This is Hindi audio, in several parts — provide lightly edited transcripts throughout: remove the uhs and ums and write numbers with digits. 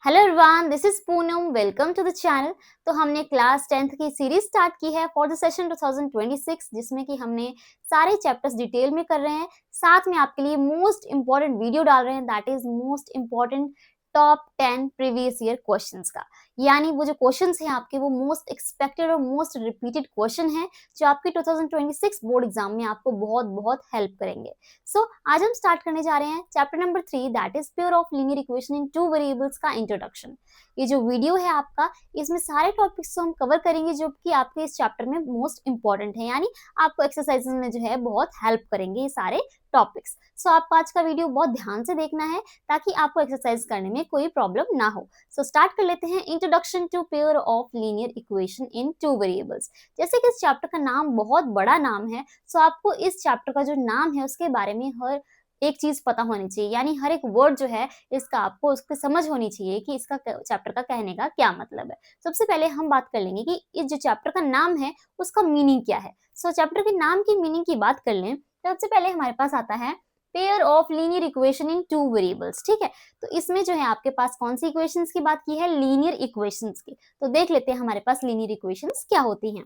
Hello everyone, this is Poonam. Welcome to the channel. तो हमने क्लास 10th की सीरीज स्टार्ट की है फॉर द सेशन 2026, जिसमें कि हमने सारे चैप्टर्स डिटेल में कर रहे हैं। साथ में आपके लिए मोस्ट इंपॉर्टेंट वीडियो डाल रहे हैं, that is most important top 10 previous year questions का। यानी वो जो क्वेश्चंस हैं आपके, वो मोस्ट एक्सपेक्टेड और मोस्ट रिपीटेड क्वेश्चन है जो आपके 2026 बोर्ड एग्जाम में आपको बहुत बहुत हेल्प करेंगे। आज हम स्टार्ट करने जा रहे हैं chapter number 3, that is pure of linear equation in two variables का इंट्रोडक्शन। ये जो वीडियो है आपका, इसमें सारे टॉपिक्स को हम कवर करेंगे जो कि आपके इस चैप्टर में मोस्ट इंपॉर्टेंट है, यानी आपको एक्सरसाइजेस में जो है बहुत हेल्प करेंगे ये सारे टॉपिक्स। आपको आज का वीडियो बहुत ध्यान से देखना है ताकि आपको एक्सरसाइज करने में कोई प्रॉब्लम ना हो। स्टार्ट कर लेते हैं, introduction to pair of linear equation in two variables. जैसे कि इस चैप्टर का नाम बहुत बड़ा नाम है, आपको इस चैप्टर का जो नाम है उसके बारे में हर एक चीज पता होनी चाहिए, यानी हर एक वर्ड जो है इसका आपको उसकी समझ होनी चाहिए कि इसका चैप्टर का कहने का क्या मतलब है। सबसे पहले हम बात कर लेंगे कि इस जो चैप्टर का नाम है उसका मीनिंग क्या है। चैप्टर के नाम की मीनिंग की बात कर लें तो सबसे पहले हमारे पास आता है pair of linear equation in two variables. ठीक है, तो इसमें जो है आपके पास कौन सी इक्वेशंस की बात की है? लीनियर इक्वेशंस की। तो देख लेते हैं हमारे पास लीनियर इक्वेशंस क्या होती हैं।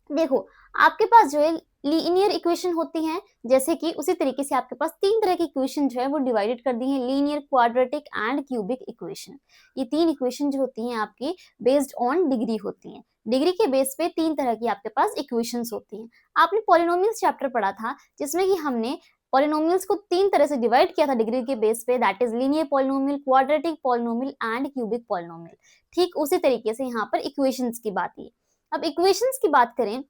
देखो, आपके पास जो है लीनियर इक्वेशन होती हैं, जैसे कि उसी तरीके से आपके पास तीन तरह की इक्वेशन जो है वो डिवाइडेड कर दी है, linear, quadratic and cubic equation. ये तीन इक्वेशन जो होती हैं आपकी बेस्ड ऑन डिग्री होती हैं। डिग्री के बेस पे तीन तरह की आपके पास इक्वेशंस होती हैं। आपने पॉलिनोमियल्स चैप्टर पढ़ा था जिसमें कि हमने पॉलिनोमियल्स को तीन तरह से डिवाइड किया था डिग्री के बेस पे, that is linear polynomial, quadratic polynomial and cubic polynomial. ठीक उसी तरीके से यहाँ पर इक्वेशंस की बात है। अब इक्वेशंस की बात करें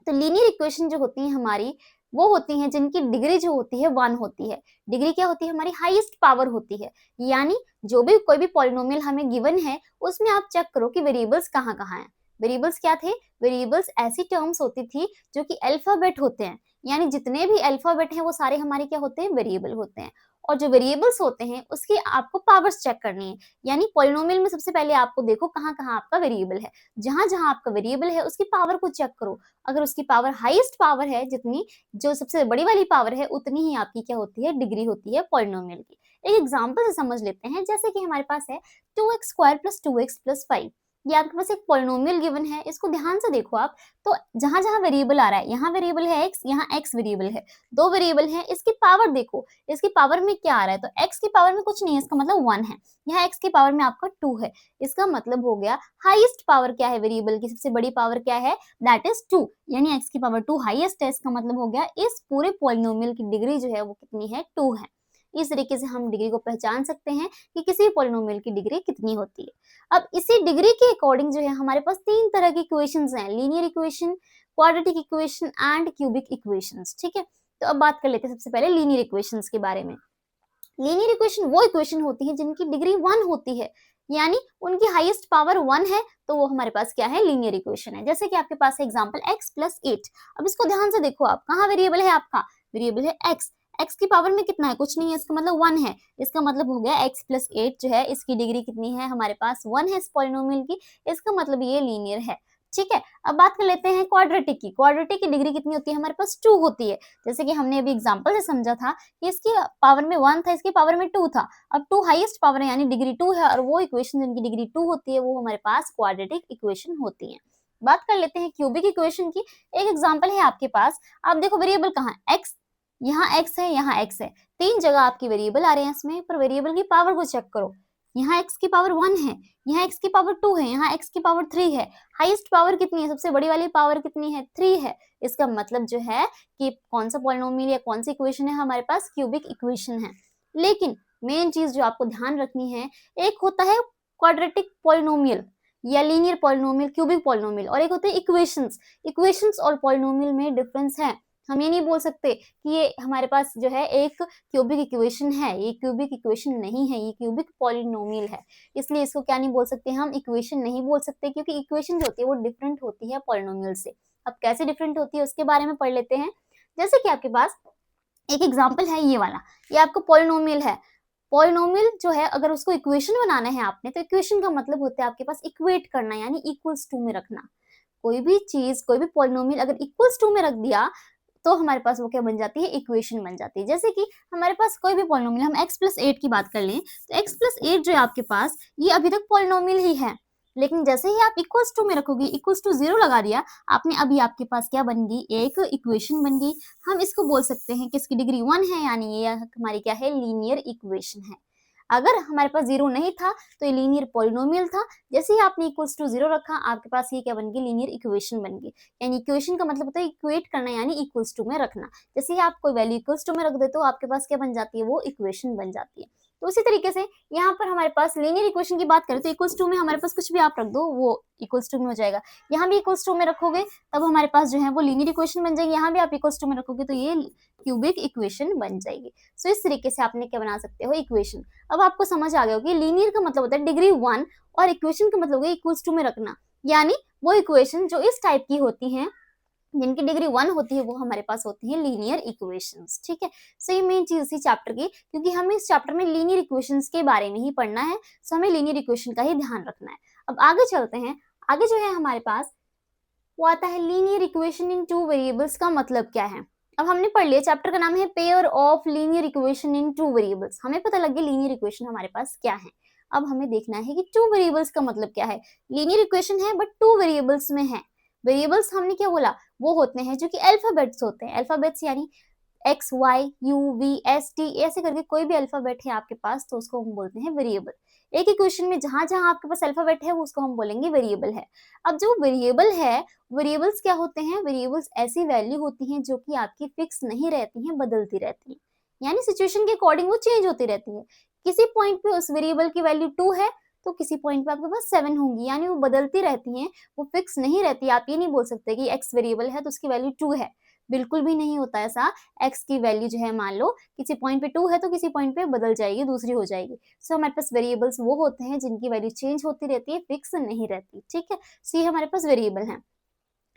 तो लीनियर इक्वेशन जो होती है हमारी, वो होती हैं जिनकी डिग्री जो होती है 1 होती है। डिग्री क्या होती है? हमारी हाईएस्ट पावर होती है। यानी जो भी कोई भी पॉलिनोमियल हमें गिवन है उसमें आप चेक करो कि वेरिएबल्स कहाँ कहाँ हैं। वेरिएबल्स क्या थे? वेरिएबल्स ऐसी टर्म्स होती थी जो कि अल्फाबेट होते हैं, यानी जितने भी अल्फाबेट हैं वो सारे हमारे क्या होते हैं? वेरिएबल होते हैं। और जो वेरिएबल्स होते हैं उसकी आपको पावर्स चेक करनी है, यानी पॉलिनोमियल में सबसे पहले आपको देखो कहाँ कहाँ आपका वेरिएबल है। जहां जहां आपका वेरिएबल है उसकी पावर को चेक करो। अगर उसकी पावर हाईएस्ट पावर है, जितनी जो सबसे बड़ी वाली पावर है, उतनी ही आपकी क्या होती है? डिग्री होती है पॉलिनोमियल की। एक एग्जांपल से समझ लेते हैं, जैसे कि हमारे पास है 2x² + 2x + 5। ये आपके पास एक पॉलिनोमियल गिवन है, इसको ध्यान से देखो आप। तो जहां जहां वेरिएबल आ रहा है, यहाँ वेरिएबल है x, यहाँ x वेरिएबल है, दो वेरिएबल है, इसकी पावर देखो, इसकी पावर में क्या आ रहा है? तो x की पावर में कुछ नहीं है, इसका मतलब 1 है। यहाँ x की पावर में आपका 2 है, इसका मतलब हो गया हाईएस्ट पावर क्या है वेरिएबल की? सबसे बड़ी पावर क्या है? दैट इज 2, यानी x की पावर 2 हाईएस्ट है। इसका मतलब हो गया इस पूरे पॉलिनोमियल की डिग्री जो है वो कितनी है? 2 है। इस तरीके से हम डिग्री को पहचान सकते हैं कि किसी पॉलिनोमियल की डिग्री कितनी होती है। अब इसी डिग्री के अकॉर्डिंग जो है हमारे पास तीन तरह की इक्वेशंस हैं, linear equation, quadratic equation and cubic equations. ठीक है, तो अब बात कर लेते हैं सबसे पहले लीनियर इक्वेशंस के बारे में। लीनियर इक्वेशन वो इक्वेशन होती है जिनकी डिग्री 1 होती है, यानी उनकी हाईएस्ट पावर 1 है, तो वो हमारे पास क्या है? लीनियर इक्वेशन है। जैसे कि आपके पास है एग्जांपल x + 8। अब इसको ध्यान से देखो आप, कहाँ वेरिएबल है आपका? वेरिएबल है x। x की पावर में कितना है? कुछ नहीं है, इसका मतलब 1 है। इसका मतलब हो गया x + 8 जो है इसकी डिग्री कितनी है? हमारे पास 1 है इस पॉलिनोमियल की, इसका मतलब ये लीनियर है। ठीक है, अब बात कर लेते हैं क्वाड्रेटिक की। क्वाड्रेटिक की डिग्री कितनी होती है? हमारे पास 2 होती है। जैसे कि हमने अभी एग्जांपल से समझा था कि इसकी पावर में 1 था, इसकी पावर में 2 था। अब 2 हाईएस्ट पावर है, यानी डिग्री 2 है, और वो इक्वेशन जिनकी डिग्री 2 होती है वो हमारे पास क्वाड्रेटिक इक्वेशन होती है। बात कर लेते हैं क्यूबिक इक्वेशन की। एक एग्जांपल है आपके पास, आप देखो वेरिएबल कहाँ है? x, यहाँ x है, यहाँ x है, तीन जगह आपकी वेरिएबल आ रहे हैं इसमें, पर वेरिएबल की पावर को चेक करो। यहाँ x की पावर 1 है, यहाँ x की पावर 2 है, यहाँ x की पावर 3 है। हाईएस्ट पावर कितनी है? सबसे बड़ी वाली पावर कितनी है? 3 है। इसका मतलब जो है कि कौन सा पॉलिनोमियल या कौन सी इक्वेशन है? हमारे पास क्यूबिक इक्वेशन है। लेकिन मेन चीज जो आपको ध्यान रखनी है, एक होता है क्वाड्रेटिक पॉलिनोमियल या लीनियर पॉलिनोमियल, क्यूबिक पॉलिनोमियल, और एक होते हैं इक्वेशंस। इक्वेशंस और पॉलिनोमियल में डिफरेंस है। हम ये नहीं बोल सकते कि ये हमारे पास जो है एक क्यूबिक इक्वेशन है, ये क्यूबिक इक्वेशन नहीं है, ये क्यूबिक पॉलिनोमियल है। इसलिए इसको क्या नहीं बोल सकते? हम इक्वेशन नहीं बोल सकते, क्योंकि इक्वेशन जो होती है वो डिफरेंट होती है पॉलिनोमियल से। अब कैसे डिफरेंट होती है उसके बारे में पढ़ लेते हैं। जैसे कि आपके पास एक एग्जांपल है ये वाला, ये आपको पॉलिनोमियल है। पॉलिनोमियल जो है अगर उसको इक्वेशन बनाना है आपने, तो इक्वेशन का मतलब होता है आपके पास इक्वेट करना, यानी इक्वल्स टू में रखना। कोई भी चीज, कोई भी पॉलिनोमियल अगर इक्वल्स टू में रख दिया तो हमारे पास वो क्या बन जाती है, इक्वेशन बन जाती है। जैसे कि हमारे पास कोई भी पॉलिनोमियल, हम x प्लस 8 की बात कर लें तो x प्लस 8 जो है आपके पास ये अभी तक पॉलिनोमियल ही है, लेकिन जैसे ही आप इक्वल्स टू में रखोगे, इक्वल्स टू 0 लगा दिया आपने, अभी आपके पास क्या बन गई, एक इक्वेशन बन गई। हम इसको बोल सकते हैं कि इसकी डिग्री 1 है, यानी ये हमारी क्या है, लीनियर इक्वेशन है। अगर हमारे पास 0 नहीं था तो ये लीनियर पॉलिनोमियल था। जैसे ही आपने इक्वल्स टू 0 रखा, आपके पास ये क्या बन गई, लीनियर इक्वेशन बन गई। यानी इक्वेशन का मतलब होता है इक्वेट करना, यानी इक्वल्स टू में रखना। जैसे ही आप कोई वैल्यू इक्वल्स टू में रख देते हो, आपके पास क्या बन जाती है, वो इक्वेशन बन जाती है। तो उसी तरीके से यहाँ पर हमारे पास लीनियर इक्वेशन की बात करें तो इक्वल्स टू में हमारे पास कुछ भी आप रख दो, वो इक्वल्स टू में हो जाएगा। यहाँ भी इक्वल्स टू में रखोगे तब हमारे पास जो है वो लीनियर इक्वेशन बन जाएगी। यहाँ भी आप इक्वल्स टू में रखोगे तो ये क्यूबिक इक्वेशन बन जाएगी। सो इस तरीके से आपने क्या बना सकते हो, इक्वेशन। अब आपको समझ आ गया होगा कि लीनियर का मतलब होता है डिग्री 1 और इक्वेशन का मतलब होगा इक्वल्स टू में रखना, यानी वो इक्वेशन जो इस टाइप की होती हैं, जिनकी डिग्री 1 होती है, वो हमारे पास होती है लीनियर इक्वेशंस। ठीक है, सो ये मेन चीज इसी चैप्टर की, क्योंकि हमें इस चैप्टर में लीनियर इक्वेशंस के बारे में ही पढ़ना है, सो हमें लीनियर इक्वेशन का ही ध्यान रखना है। अब आगे चलते हैं। आगे जो है हमारे पास वो आता है linear equation in two variables का मतलब क्या है। अब हमने पढ़ लिया, चैप्टर का नाम है pair of linear equation in two variables. हमें पता लग गया लीनियर इक्वेशन हमारे पास क्या है। अब हमें देखना है कि टू वेरिएबल्स का मतलब क्या है। लीनियर इक्वेशन है बट टू वेरिएबल्स में है। वेरिएबल्स हमने क्या बोला, वो होते हैं जो कि अल्फाबेट्स होते हैं। अल्फाबेट्स यानी x why you V S T, ऐसे करके कोई भी अल्फाबेट है आपके पास तो उसको हम बोलते हैं वेरिएबल। एक इक्वेशन में जहां जहां आपके पास अल्फाबेट है वो उसको हम बोलेंगे वेरिएबल है। अब जो वेरिएबल है, वेरिएबल्स क्या होते हैं, वेरिएबल्स ऐसी वैल्यू होती हैं जो कि आपकी फिक्स नहीं रहती हैं, बदलती रहती हैं, यानी सिचुएशन के अकॉर्डिंग वो चेंज होती रहती है। किसी पॉइंट पे उस वेरिएबल की वैल्यू 2 है तो किसी पॉइंट पे आपके पास 7 होंगी, यानी वो बदलती रहती हैं, वो फिक्स नहीं रहती। आप ये नहीं बोल सकते कि एक्स वेरिएबल है तो उसकी वैल्यू 2 है, बिल्कुल भी नहीं होता ऐसा। एक्स की वैल्यू जो है मान लो किसी पॉइंट पे 2 है तो किसी पॉइंट पे बदल जाएगी, दूसरी हो जाएगी। सो हमारे पास वेरिएबल्स वो होते हैं जिनकी वैल्यू चेंज होती रहती है, फिक्स नहीं रहती। ठीक है, सो ये हमारे पास वेरिएबल है।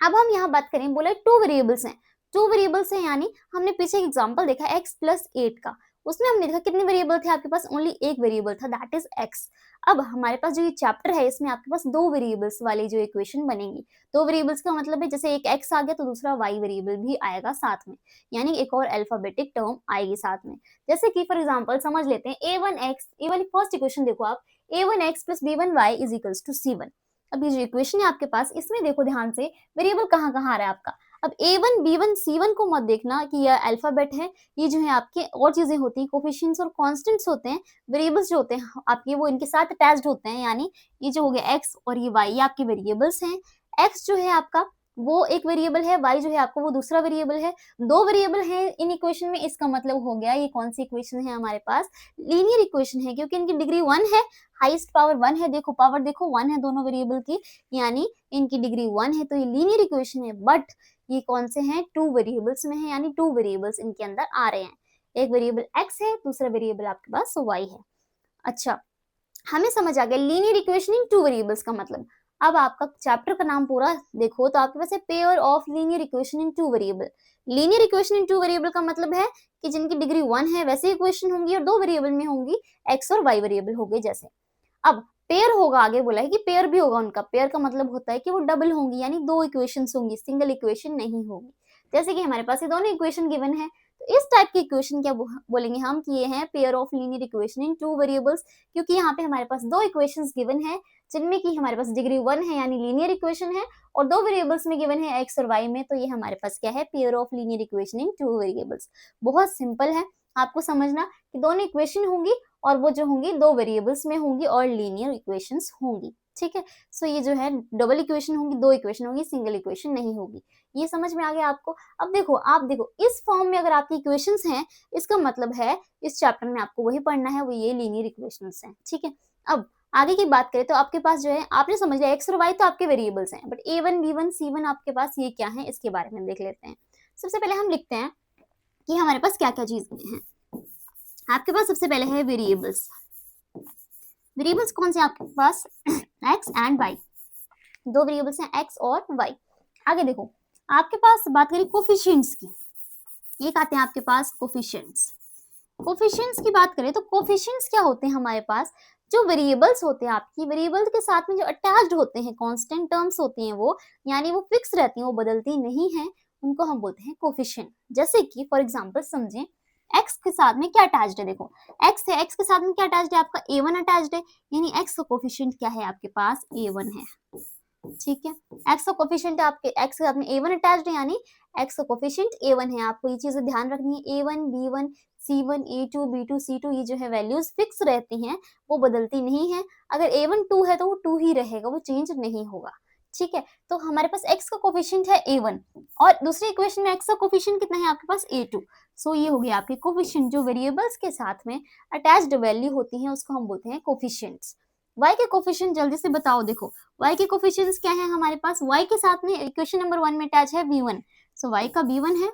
अब हम यहाँ बात करें, बोला टू वेरिएबल्स हैं। टू वेरिएबल्स हैं यानी हमने पीछे एक एग्जांपल देखा x प्लस 8 का, उसमें हमने देखा कितने वेरिएबल थे आपके पास, ओनली एक वेरिएबल था, दैट इज x। अब हमारे पास जो ये चैप्टर है इसमें आपके पास दो वेरिएबल्स वाली जो इक्वेशन बनेगी। दो वेरिएबल्स का मतलब है जैसे एक x आ गया तो दूसरा y वेरिएबल भी आएगा साथ में, यानी एक और अल्फाबेटिक टर्म आएगी साथ में। जैसे कि फॉर एग्जाम्पल समझ लेते हैं a1x, ये वाली फर्स्ट इक्वेशन देखो आप, a1x plus b1y is equals to c1। अब ये जो इक्वेशन है आपके पास, इसमें देखो ध्यान से वेरिएबल कहाँ कहाँ आ रहा है आपका। अब a1 b1 c1 को मत देखना कि यह अल्फाबेट है, ये जो है आपके और चीजें होती हैं, कोफिशिएंट्स और कांस्टेंट्स होते हैं। वेरिएबल्स जो होते हैं आपके वो इनके साथ अटैच्ड होते हैं, यानी ये जो हो गया x और ये y, ये आपके वेरिएबल्स हैं। x जो है आपका वो एक वेरिएबल है, y जो है आपको वो दूसरा वेरिएबल है। दो वेरिएबल है इन इक्वेशन में, इसका मतलब हो गया ये कौन सी इक्वेशन है हमारे पास, लीनियर इक्वेशन है, क्योंकि इनकी डिग्री 1 है, हाईएस्ट पावर 1 है। देखो पावर देखो 1 है दोनों वेरिएबल की, यानी इनकी डिग्री 1 है, तो ये लीनियर इक्वेशन है। बट ये कौन से हैं, टू वेरिएबल्स में है, यानी टू वेरिएबल्स इनके अंदर आ रहे हैं। एक वेरिएबल x है, दूसरा वेरिएबल आपके पास y है। अच्छा, हमें समझ आ गया linear equation in two variables का मतलब। अब आपका चैप्टर का नाम पूरा देखो तो आपके पास है pair of linear equation in two variable. Linear equation in two variable का मतलब है कि जिनकी डिग्री 1 है वैसे इक्वेशन होंगी और दो वेरिएबल में होंगी, x और y वेरिएबल हो गए जैसे। अब पेयर होगा, आगे बोला है कि पेयर भी होगा उनका। पेयर का मतलब होता है कि वो डबल होंगी, यानी दो इक्वेशंस होंगी, सिंगल इक्वेशन नहीं होगी। जैसे कि हमारे पास ये दोनों इक्वेशन गिवन है, तो इस टाइप की इक्वेशन क्या बोलेंगे हम कि ये है pair of linear equation in two variables, क्योंकि यहाँ पे हमारे पास दो इक्वेशंस गिवन है जिनमें कि हमारे पास डिग्री 1 है, यानी लीनियर इक्वेशन है, और दो वेरिएबल्स में गिवन है x और y में, तो ये हमारे पास क्या है, pair of linear equation in two variables. बहुत सिंपल है, आपको समझना कि दोनों इक्वेशन होंगी और वो जो होंगी दो वेरिएबल्स में होंगी और लीनियर इक्वेशंस होंगी। ठीक है, सो ये जो है डबल इक्वेशन होंगी, दो इक्वेशन होंगी, सिंगल इक्वेशन नहीं होगी। ये समझ में आ गया आपको। अब देखो, आप देखो इस फॉर्म में अगर आपकी इक्वेशंस हैं, इसका मतलब है इस चैप्टर में आपको वही पढ़ना है, वो ये लीनियर इक्वेशंस हैं। ठीक है, अब आगे की बात करें तो आपके पास जो है, आपने समझ लिया x और y तो आपके वेरिएबल्स हैं, बट a1 b1 c1 आपके पास ये क्या है, इसके बारे में देख लेते हैं। सबसे पहले हम लिखते हैं कि हमारे पास क्या क्या चीजें हैं। आपके पास सबसे पहले है वेरिएबल्स। वेरिएबल्स कौन से आपके पास, x एंड y, दो वेरिएबल्स हैं x और y। आगे देखो, आपके पास बात करें कोफिशिएंट्स की, एक आते हैं आपके पास कोफिशिएंट्स। कोफिशिएंट्स की बात करें तो कोफिशिएंट्स क्या होते हैं हमारे पास, जो वेरिएबल्स होते हैं आपकी, वेरिएबल के साथ में जो अटैच्ड होते हैं, कांस्टेंट टर्म्स होती हैं वो, यानी वो फिक्स रहती हैं, वो बदलती नहीं है, उनको हम बोलते हैं कोफिशिएंट। जैसे कि फॉर एग्जांपल समझें, x के साथ में क्या अटैच्ड है, देखो x है, x के साथ में क्या अटैच्ड है, आपका a1 अटैच्ड है, यानी x का कोफिशिएंट क्या है आपके पास, a1 है। ठीक है, x का कोफिशिएंट आपके x के साथ में a1 अटैच्ड है, यानी x का कोफिशिएंट a1 है। आपको ये चीजें ध्यान रखनी है, a1 b1 c1 a2 b2 c2 ये जो है वैल्यूज फिक्स रहती हैं, वो बदलती नहीं है। अगर a1 2 है तो वो 2 ही रहेगा, वो चेंज नहीं होगा। ठीक है, तो हमारे पास x का कोफिशिएंट है a1 और दूसरी इक्वेशन में x का कोफिशिएंट कितना है आपके पास a2। सो ये हो गया आपके कोफिशिएंट। जो वेरिएबल्स के साथ में अटैच्ड वैल्यू होती हैं उसको हम बोलते हैं कोफिशिएंट्स। y के कोफिशिएंट जल्दी से बताओ, देखो y के कोफिशिएंट्स क्या है हमारे पास, y के साथ में इक्वेशन नंबर 1 में अटैच है b1, सो y का b1 है।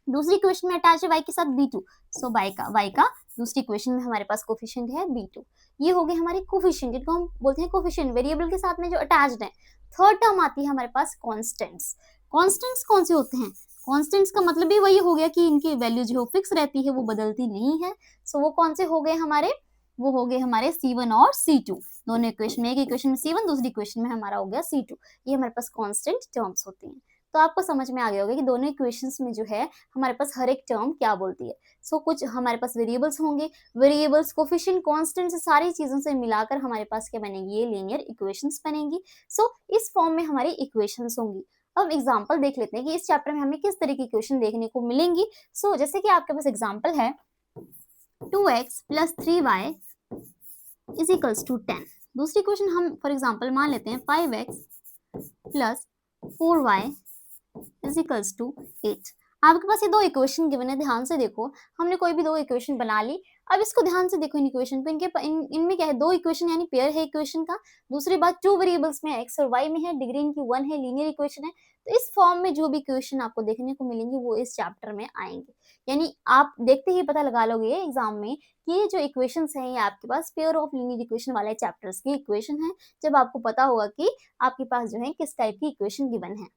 दूसरी इक्वेशन में अटैच है y के साथ b2, सो y का दूसरी इक्वेशन में हमारे पास कोफिशिएंट है b2। ये हो गए हमारे कोफिशिएंट, जिनको हम बोलते हैं कोफिशिएंट, वेरिएबल के साथ में जो अटैच्ड है। थर्ड टर्म आती है हमारे पास कांस्टेंट्स। कांस्टेंट्स कौन से होते हैं, कांस्टेंट्स का मतलब भी वही हो गया कि इनकी वैल्यू जो फिक्स रहती है, वो बदलती नहीं है। सो वो कौन से हो गए हमारे, वो हो गए हमारे C1 और C2। दोनों इक्वेशन में, एक इक्वेशन में C1 दूसरी इक्वेशन में हमारा हो गया C2। ये हमारे पास कांस्टेंट टर्म्स होती हैं। तो आपको समझ में आ गया होगा कि दोनों इक्वेशंस में जो है हमारे पास हर एक टर्म क्या बोलती है। सो कुछ हमारे पास वेरिएबल्स होंगे, वेरिएबल्स कोफिशिएंट कांस्टेंट से सारी चीजों से मिलाकर हमारे पास क्या बनेगी, ये लीनियर इक्वेशंस बनेंगी। सो इस फॉर्म में हमारी इक्वेशंस होंगी। अब एग्जांपल देख लेते हैं कि इस चैप्टर में हमें किस तरह की इक्वेशन देखने को मिलेंगी। सो जैसे कि आपके पास एग्जांपल है 2x + 3y = 10। दूसरी इक्वेशन हम फॉर एग्जांपल मान लेते हैं 5x + 4y = 8। आपके पास ये दो इक्वेशन गिवन है, ध्यान से देखो, हमने कोई भी दो इक्वेशन बना ली। अब इसको ध्यान से देखो, इन इक्वेशन को, इनमें क्या है, दो इक्वेशन यानी पेयर है इक्वेशन का। दूसरी बात, टू वेरिएबल्स में x और y में है, डिग्री इनकी 1 है, लीनियर इक्वेशन है। तो इस फॉर्म में जो भी इक्वेशन आपको देखने को मिलेंगे वो इस चैप्टर में आएंगे। यानी आप देखते ही पता लगा लोगे एग्जाम में कि ये जो इक्वेशंस हैं ये आपके पास पेयर ऑफ लीनियर इक्वेशन वाले चैप्टर्स की इक्वेशन है, जब आपको पता होगा कि आपके पास जो है किस टाइप की इक्वेशन गिवन है।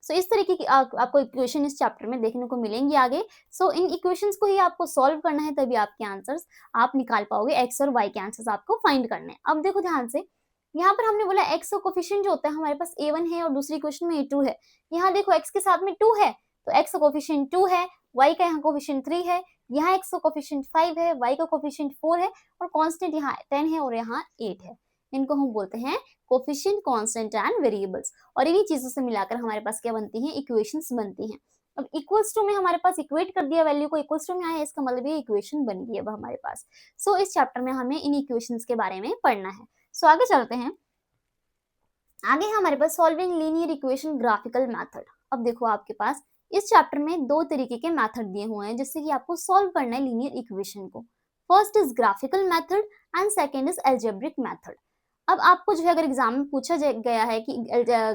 सो इस तरीके की आपको इक्वेशन इस चैप्टर में देखने को मिलेंगी आगे। सो इन इक्वेशंस को ही आपको सॉल्व करना है, तभी आपके आंसर्स आप निकाल पाओगे, एक्स और वाई के आंसर्स आपको फाइंड करने हैं। अब देखो ध्यान से, यहाँ पर हमने बोला एक्स का कोफिशिएंट जो होता है हमारे पास a1 है और दूसरी इक्वेशन में a2 है। यहाँ देखो एक्स के साथ में 2 है तो एक्स का कोफिशिएंट 2 है, वाई का यहाँ कोफिशिएंट 3 है, यहाँ एक्स का कोफिशिएंट 5 है, वाई का कोफिशिएंट 4 है और कांस्टेंट यहाँ 10 है और यहाँ 8 है। इनको हम बोलते हैं कोफिशिएंट, कांस्टेंट एंड वेरिएबल्स। और इन्हीं चीजों से मिलाकर हमारे पास क्या बनती हैं, इक्वेशंस बनती हैं। अब इक्वल्स टू में हमारे पास इक्वेट कर दिया, वैल्यू को इक्वल्स टू में आया, इसका मतलब ये इक्वेशन बन गई अब हमारे पास। सो इस चैप्टर में हमें इन इक्वेशंस के बारे में पढ़ना है। सो आगे चलते हैं। आगे है हमारे पास solving linear equation graphical method. अब देखो आपके पास इस चैप्टर में दो तरीके के मेथड दिए हुए हैं जिससे कि आपको सॉल्व करना है लीनियर इक्वेशन को। First is graphical method and second is algebraic method. अब आपको जो है अगर एग्जाम में पूछा गया है कि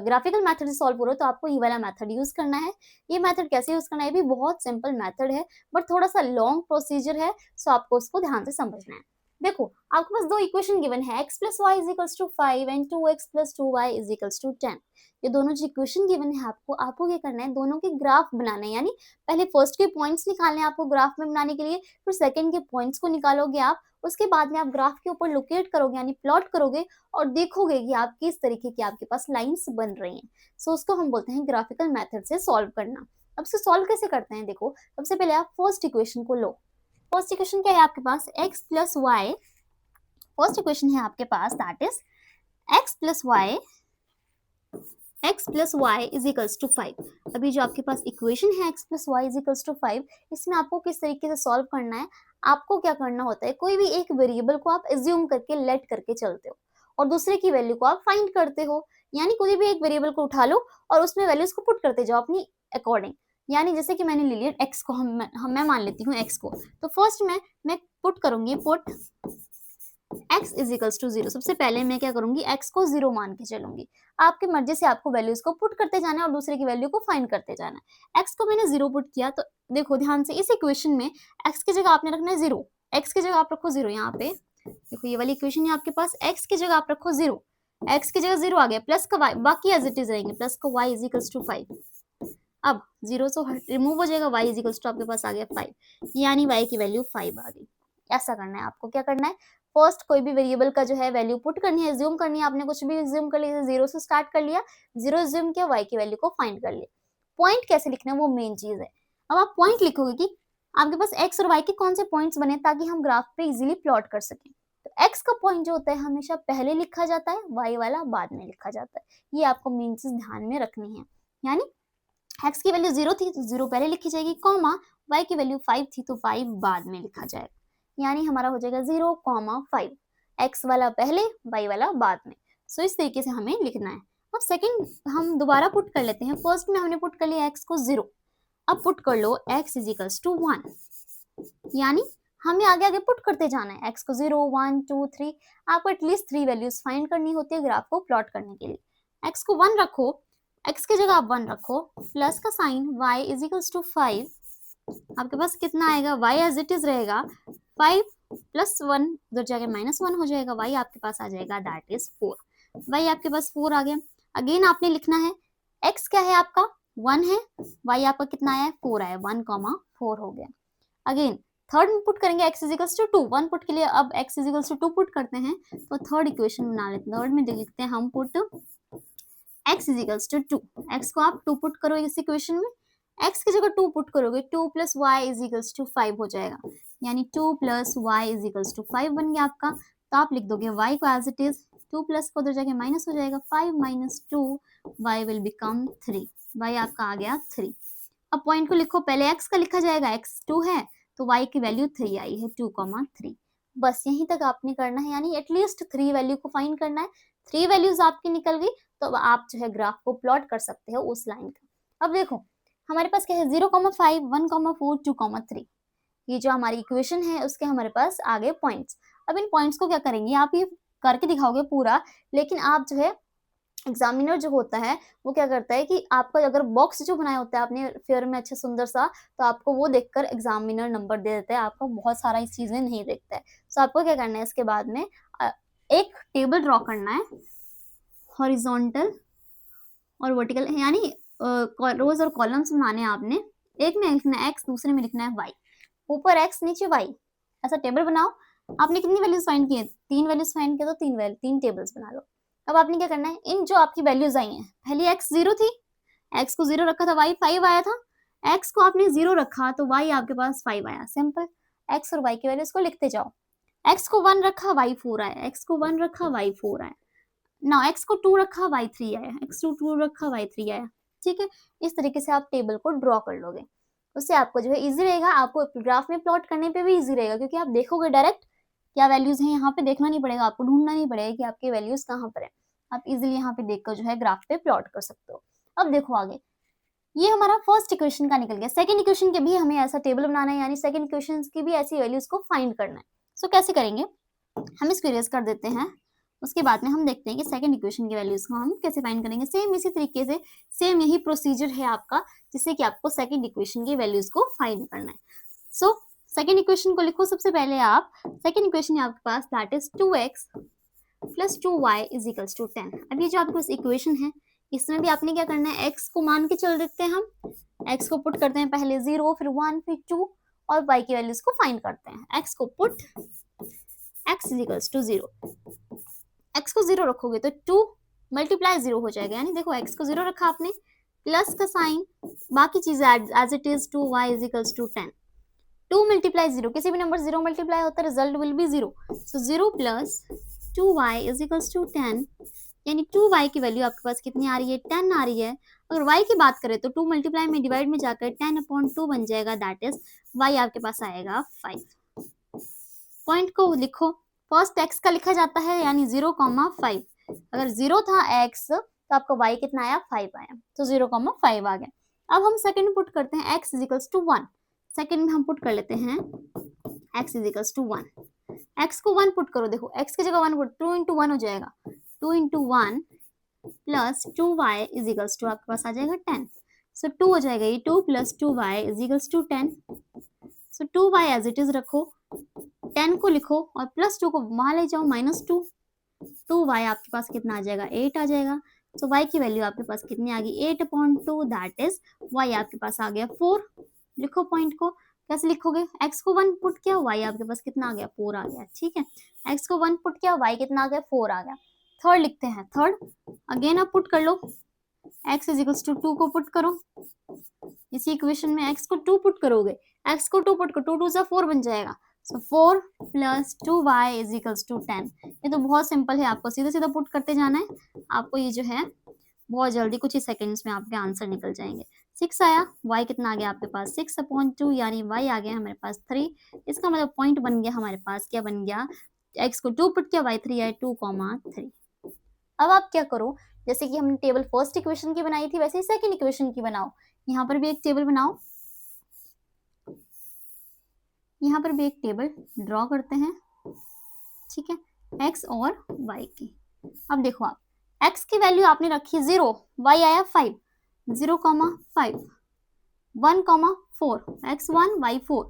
ग्राफिकल मेथड से सॉल्व करो तो आपको ये वाला मेथड यूज करना है। ये मेथड कैसे यूज करना है, ये भी बहुत सिंपल मेथड है बट थोड़ा सा लॉन्ग प्रोसीजर है, सो आपको उसको ध्यान से समझना है। देखो आपके पास दो इक्वेशन गिवन है, x + y = 5 and 2x + 2y = 10। ये दोनों जो इक्वेशन गिवन है आपको क्या करना है, दोनों के ग्राफ बनाना है। यानी पहले फर्स्ट के पॉइंट्स निकालने हैं आपको ग्राफ में बनाने के लिए, फिर सेकंड के पॉइंट्स को निकालोगे आप, उसके बाद में आप ग्राफ के ऊपर लोकेट करोगे यानी प्लॉट करोगे और देखोगे कि आप किस तरीके की आपके पास लाइंस बन रही हैं। सो उसको हम बोलते हैं ग्राफिकल मेथड से सॉल्व करना। अब इसको सॉल्व कैसे करते हैं, देखो सबसे पहले आप फर्स्ट इक्वेशन को लो। फर्स्ट इक्वेशन क्या है आपके पास, x + y। फर्स्ट इक्वेशन है आपके पास दैट इज x + y = 5। अभी जो आपके पास इक्वेशन है x + y = 5, इसमें आपको किस तरीके से सॉल्व करना है, आपको क्या करना होता है, कोई भी एक वेरिएबल को आप एज्यूम करके लेट करके चलते हो और दूसरे की वैल्यू को आप फाइंड करते हो। यानी कोई भी एक वेरिएबल को उठा लो और उसमें वैल्यूज को पुट करते जाओ अपनी अकॉर्डिंग। यानी जैसे कि मैंने ले लिया x को, मैं मान लेती हूँ x को, तो फर्स्ट मैं पुट करूंगी, पुट x = 0। सबसे पहले मैं क्या करूंगी, x को 0 मान के चलूंगी। आपकी मर्जी से आपको वैल्यूज को पुट करते जाना है और दूसरे की वैल्यू को फाइंड करते जाना है। x को मैंने 0 पुट किया, तो देखो ध्यान से इस इक्वेशन में x की जगह आपने रखना है 0, x की जगह आप रखो 0। यहाँ पे देखो ये वाली इक्वेशन है आपके पास, x की जगह आप रखो 0, x की जगह 0 आ गया, प्लस का y, बाकी एज इट इज रहेंगे, प्लस का y = 5। अब 0 तो रिमूव हो जाएगा, y = आपके पास आ गया 5, यानी y की वैल्यू 5 आ गई। ऐसा करना है आपको, क्या करना है, फर्स्ट कोई भी वेरिएबल का जो है वैल्यू पुट करनी है, एज्यूम करनी है। आपने कुछ भी एज्यूम कर लिया, 0 से स्टार्ट कर लिया, 0 एज्यूम किया, y की वैल्यू को फाइंड कर लिया। पॉइंट कैसे लिखना है वो मेन चीज है। अब आप पॉइंट लिखोगे कि आपके पास एक्स और वाई के कौन से पॉइंट्स बने ताकि हम ग्राफ पे इजीली प्लॉट कर सकें। तो एक्स का पॉइंट जो होता है हमेशा पहले लिखा जाता है, वाई वाला बाद में लिखा जाता है। ये आपको मेन चीज ध्यान में रखनी है। यानी एक्स की वैल्यू 0 थी तो 0 पहले लिखी जाएगी, कॉमा वाई की वैल्यू 5 थी तो 5 बाद में लिखा जाएगा। यानी हमारा हो जाएगा 0,5, एक्स वाला पहले वाई वाला बाद में। सो इस तरीके से हमें लिखना है। अब सेकंड हम दोबारा पुट कर लेते हैं। फर्स्ट में हमने पुट कर लिया एक्स को 0, अब पुट कर लो x इज इक्वल्स टू 1। यानी हमें आगे आगे पुट करते जाना है, x को 0, 1, 2, 3। आपको एटलीस्ट 3 वैल्यूज फाइंड करनी होती है ग्राफ को प्लॉट करने के लिए। x को 1 रखो, x की जगह आप 1 रखो, प्लस का sign y is equals to 5। आपके पास कितना आएगा, y एज इट इज रहेगा, 5 प्लस 1 उधर जाके -1 हो जाएगा, y आपके पास आ जाएगा दैट इज 4। y आपके पास 4 आ गया। अगेन आपने लिखना है x क्या है आपका 1 है, y आपका कितना आया है 4 आया, 1,4 हो गया। अगेन थर्ड में पुट करेंगे x is equals to 2, 1 put के लिए अब x is equals to 2 put करते हैं तो थर्ड इक्वेशन बना लेते हैं। थर्ड में लिखते हैं हम put x is equals to 2। x को आप 2 पुट करो इस इक्वेशन में, x की जगह 2 पुट करोगे 2 plus y is equals to 5 हो जाएगा। यानी 2 plus y is equals to 5 बन गया आपका। तो आप लिख दोगे y को एज इट इज, 2 प्लस को उधर जाके माइनस हो जाएगा, 5 minus 2 y will become 3। y आपका आ गया 3। अब पॉइंट को लिखो, पहले x का लिखा जाएगा, x 2 है तो y की वैल्यू 3 आई है, 2,3। बस यहीं तक आपने करना है, यानी एटलीस्ट 3 वैल्यू को फाइंड करना है। 3 वैल्यूज आपकी निकल गई तो आप जो है ग्राफ को प्लॉट कर सकते हो उस लाइन का। अब देखो हमारे पास क्या है 0,5, 1,4, 2,3। ये जो हमारी इक्वेशन है उसके हमारे पास आ गए पॉइंट्स। अब इन पॉइंट्स को क्या करेंगे, आप ये करके दिखाओगे पूरा, लेकिन आप जो है एग्जामिनर जो होता है वो क्या करता है कि आपका अगर बॉक्स जो बनाया होता है आपने फेयर में अच्छा सुंदर सा, तो आपको वो देखकर एग्जामिनर नंबर दे देता है, आपको बहुत सारा इस चीज में नहीं देखता है। तो आपको क्या करना है इसके बाद में एक टेबल ड्रॉ करना है, हॉरिजॉन्टल और वर्टिकल, यानी रोज और कॉलम्स बनाने हैं आपने। एक में लिखना है एक्स, दूसरे में लिखना है वाई, ऊपर एक्स नीचे वाई, ऐसा टेबल बनाओ। आपने कितनी वैल्यूज फाइंड की है, 3 वैल्यूज फाइंड किया तो 3 टेबल्स बना लो। अब आपने क्या करना है, इन जो आपकी वैल्यूज आई हैं, पहले x 0 थी, x को 0 रखा था, y 5 आया था, x को आपने 0 रखा तो y आपके पास 5 आया। सिंपल, x और y की वैल्यूज को लिखते जाओ। x को 1 रखा, y 4 आया, x को 1 रखा, y 4 आया। ना x को 2 रखा, y 3 आया, x को 2 रखा, y 3 आया। ठीक है, इस तरीके से आप टेबल को ड्रॉ कर लोगे, उससे आपको जो है इजी रहेगा, आपको ग्राफ में प्लॉट करने पे भी इजी रहेगा, क्योंकि आप देखोगे डायरेक्ट क्या वैल्यूज हैं, यहाँ पे देखना नहीं पड़ेगा, आपको ढूंढना नहीं पड़ेगा कि आपके वैल्यूज कहाँ पर है। आप इजीली यहाँ पे देखकर जो है ग्राफ पे प्लॉट कर सकते हो। अब देखो आगे, ये हमारा फर्स्ट इक्वेशन का निकल गया। सेकंड इक्वेशन के भी हमें ऐसा टेबल बनाना है, यानी सेकंड इक्वेशन की भी ऐसी वैल्यूज को फाइंड करना है। सो कैसे करेंगे, हम इसको इरेज कर देते हैं, उसके बाद में हम देखते हैं कि सेकंड इक्वेशन की वैल्यूज को हम कैसे फाइंड करेंगे। सेम इसी तरीके से सेम यही प्रोसीजर है आपका, जिससे कि आपको सेकंड इक्वेशन की वैल्यूज को फाइंड करना है। सो सेकंड इक्वेशन को लिखो, सबसे पहले आप सेकंड इक्वेशन है आपके पास, that is 2x plus 2y is equals to 10। अब ये जो आपके पास इक्वेशन है इसमें भी आपने क्या करना है, x को मान के चल देते हैं, हम x को पुट करते हैं पहले 0 फिर 1 फिर 2 और y की वैल्यूज को फाइंड करते हैं। x को put x is equals to 0, x को 0 रखोगे तो 2 मल्टीप्लाई 0 हो जाएगा, यानी देखो x को 0 रखा आपने, प्लस का साइन, बाकी चीजें as it is 2y is equals to 10। 2 multiply 0, किसी भी नंबर 0 मल्टीप्लाई होता है result will be 0। So 0 plus 2y is equals to 10, यानी 2y की वैल्यू आपके पास कितनी आ रही है, 10 आ रही है। अगर y की बात करें तो 2 मल्टीप्लाई में डिवाइड में जाकर 10/2 बन जाएगा, दैट इज y आपके पास आएगा 5। पॉइंट को लिखो, फर्स्ट x का लिखा जाता है, यानी 0,5। अगर 0 था x तो आपका y कितना आया, 5 आया, तो 0,5 आ गया। अब हम सेकंड पुट करते हैं x is equals to 1। Second में हम पुट कर लेते हैं x is equals to 1। x को 1 पुट करो, देखो x की जगह 1 पुट, 2 इंटू 1 हो जाएगा, 2 into 1 plus 2y is equals to आपके पास आ जाएगा 10। सो 2 हो जाएगा, ये 2 plus 2y is equals to 10। So 2y as it is रखो, 10 को लिखो और प्लस 2 को वहां ले जाओ, -2, 2y आपके पास कितना आ जाएगा, 8 आ जाएगा। तो y की वैल्यू आपके पास कितनी आ गई, 8/2, दैट इज y आपके पास आ गया 4। लिखो पॉइंट को, कैसे लिखोगे, x को 1 पुट किया, y आपके पास कितना आ गया, 4 आ गया। ठीक है, x को 1 पुट किया, y कितना आ गया, 4 आ गया। थर्ड लिखते हैं, थर्ड अगेन आप पुट कर लो, x इज इक्वल्स टू 2 को पुट करो इसी इक्वेशन में, x को 2 पुट करोगे, x को 2 पुट करो, 2 2 से 4 बन जाएगा। So 4 plus 2y is equals to 10। ये तो बहुत सिंपल है, आपको सीधा सीधा पुट करते जाना है। आपको ये जो है बहुत जल्दी कुछ ही सेकंड्स में आपके आंसर निकल जाएंगे। 6 आया, y कितना आ गया आपके पास 6/2, यानी y आ गया हमारे पास 3। इसका मतलब पॉइंट बन गया हमारे पास, क्या बन गया, x को 2 पुट किया, y 3 आया 2,3। अब आप क्या करो, जैसे कि हमने टेबल फर्स्ट इक्वेशन की बनाई थी वैसे ही सेकंड इक्वेशन की बनाओ। यहाँ पर भी एक टेबल बनाओ, यहाँ पर भी एक टेबल ड्रॉ करते हैं, ठीक है, x और y की। अब देखो आप, x की वैल्यू आपने रखी 0, y आया 5, 0,5, 1,4, x1 y4,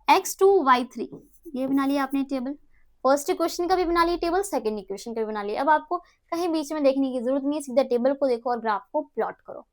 x2 y3, ये बना लिया आपने टेबल। फर्स्ट इक्वेशन का भी बना लिया टेबल, सेकंड इक्वेशन का भी बना लिया। अब आपको कहीं बीच में देखने की जरूरत नहीं है, सीधा टेबल को देखो और ग्राफ को प्लॉट करो।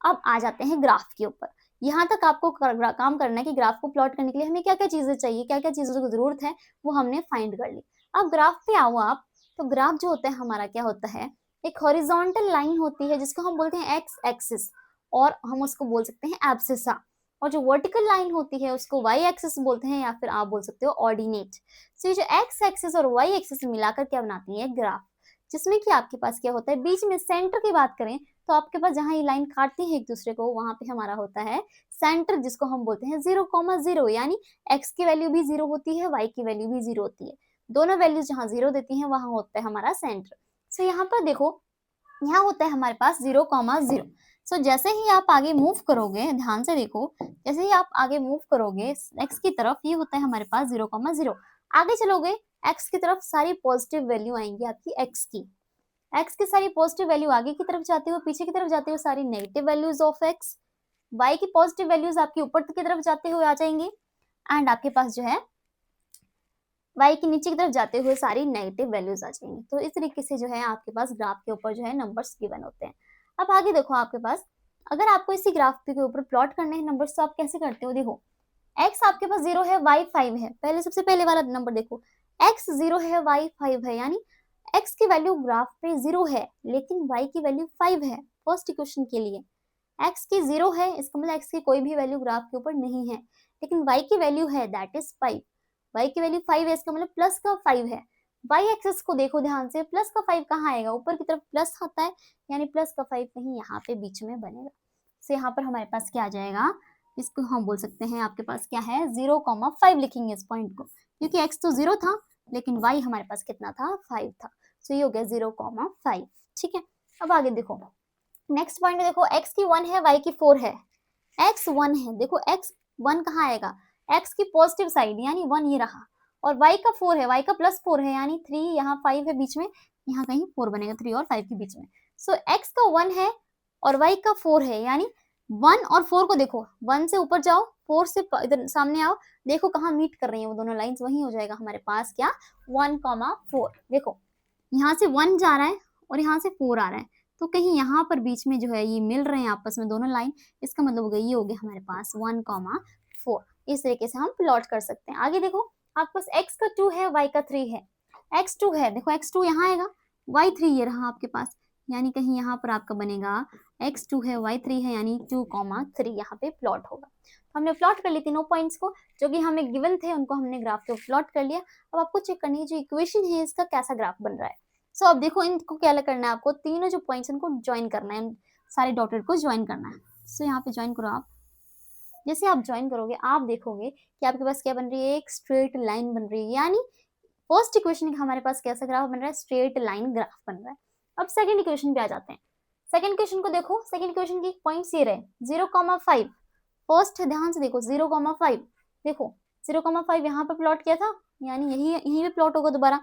अब आ जाते हैं ग्राफ के ऊपर। यहाँ तक आपको काम करना है कि ग्राफ को प्लॉट करने के लिए हमें क्या क्या चीजें चाहिए, क्या क्या चीजों की जरूरत है, वो हमने फाइंड कर ली। अब ग्राफ पे आओ आप, तो ग्राफ जो होता है हमारा क्या होता है, एक हॉरिजॉन्टल लाइन होती है जिसको हम बोलते हैं एक्स एक्सिस, और हम उसको बोल सकते हैं एब्सिसा। और जो वर्टिकल लाइन होती है उसको वाई एक्सिस बोलते हैं, या फिर आप बोल सकते हो ऑर्डिनेट। सो ये जो एक्स एक्सिस और वाई एक्सिस मिलाकर क्या बनाती है ग्राफ, जिसमें कि आपके पास क्या होता है, बीच में सेंटर की बात करें तो आपके पास जहां ये लाइन काटती है एक दूसरे को, वहां पे हमारा होता है सेंटर, जिसको हम बोलते हैं 0,0, यानी x की वैल्यू भी 0 होती है, y की वैल्यू भी 0 होती है। दोनों वैल्यूज जहां 0 देती हैं वहां होता है हमारा सेंटर। सो यहाँ पर देखो, यहाँ होता है हमारे पास 0,0। सो जैसे ही आप आगे मूव करोगे, ध्यान से देखो, जैसे ही आप आगे मूव करोगे x की तरफ, ये होता है हमारे पास 0,0। आगे चलोगे x की तरफ, सारी पॉजिटिव वैल्यू आएंगी आपकी x की सारी पॉजिटिव वैल्यू आगे की तरफ जाती हो, पीछे की तरफ जाती हो सारी negative values of x। y की पॉजिटिव वैल्यूज आपकी ऊपर की तरफ जाते हुए आ जाएंगी, एंड आपके पास जो है y की नीचे की तरफ जाते हुए सारी नेगेटिव वैल्यूज आ जाएंगी। तो इस तरीके से जो है आपके पास ग्राफ के ऊपर जो है नंबर्स गिवन होते हैं। अब आगे देखो आपके पास, अगर आपको इसी ग्राफ के ऊपर प्लॉट करने हैं नंबर्स, तो आप कैसे करते हो, देखो x आपके पास 0 है, y 5 है। पहले सबसे पहले वाला नंबर देखो, x 0 है, y 5 है, यानी x की वैल्यू ग्राफ पे 0 है लेकिन y की वैल्यू 5 है। फर्स्ट इक्वेशन के लिए x की 0 है, इसका मतलब x की कोई भी वैल्यू ग्राफ के ऊपर नहीं है, लेकिन y की वैल्यू है, दैट इज 5। y की वैल्यू 5 है, इसका मतलब प्लस का 5 है। y एक्सिस को देखो ध्यान से, प्लस का 5 कहाँ आएगा, ऊपर की तरफ प्लस आता है, यानी प्लस का 5 कहीं यहाँ पे बीच में बनेगा। तो यहाँ पर हमारे पास क्या आ जाएगा, इसको हम बोल सकते हैं आपके पास क्या है 0,5 लिखेंगे इस पॉइंट को, क्योंकि x तो 0 था लेकिन y हमारे पास कितना था, 5 था। सो ये हो गया 0,5, ठीक है। अब आगे देखो, नेक्स्ट पॉइंट में देखो, x की 1 है, y की 4 है, x 1 है, देखो x 1 कहाँ आएगा, x की पॉजिटिव साइड यानी 1 ये रहा, और y का 4 है, y का प्लस 4 है, यानी 3, यहाँ 5 है बीच में, यहाँ कहीं 4 बनेगा 3 और 5 के बीच में। सो x का 1 है और y का 4 है, यानी 1 और 4 को देखो, 1 से ऊपर जाओ, 4 से इधर सामने आओ, देखो कहाँ मीट कर रही है वो दोनों लाइंस, वही हो जाएगा हमारे पास क्या 1,4। देखो यहाँ से 1 जा रहा है और यहाँ से 4 आ रहा है, तो कहीं यहाँ पर बीच में जो है ये मिल रहे हैं आपस में दोनों लाइन, इसका मतलब हो गया ये हो गया हमारे पास 1,4। इस तरीके से हम प्लॉट कर सकते हैं। आगे देखो, आपके पास x का 2 है, y का 3 है, x2 है, देखो x2 यहाँ आएगा, y3 ये रहा आपके पास, यानी कहीं यहाँ पर आपका बनेगा x2 है, y3 है, यानी 2,3 यहाँ पे प्लॉट होगा। तो हमने प्लॉट कर लिए तीनों पॉइंट्स को, जो कि हमें गिवन थे उनको हमने ग्राफ के प्लॉट कर लिया। अब आपको चेक करनी है जो इक्वेशन है इसका कैसा ग्राफ बन रहा है। सो अब देखो, इनको क्या करना है, आपको तीनों जो पॉइंट्स इनको ज्वाइन करना है, सारे डॉटेड को ज्वाइन करना है। सो यहाँ पे ज्वाइन करो आप। जैसे आप ज्वाइन करोगे आप देखोगे कि आपके पास क्या बन रही है, एक स्ट्रेट लाइन बन रही है, यानी फर्स्ट इक्वेशन का हमारे पास कैसा ग्राफ बन रहा है, स्ट्रेट लाइन ग्राफ बन रहा है। अब सेकंड इक्वेशन पे आ जाते हैं। सेकंड इक्वेशन को देखो, सेकंड इक्वेशन की पॉइंट्स ये रहे 0,5, फर्स्ट ध्यान से देखो 0,5, देखो 0,5 यहाँ पे प्लॉट किया था, यानी यही पे प्लॉट होगा दोबारा।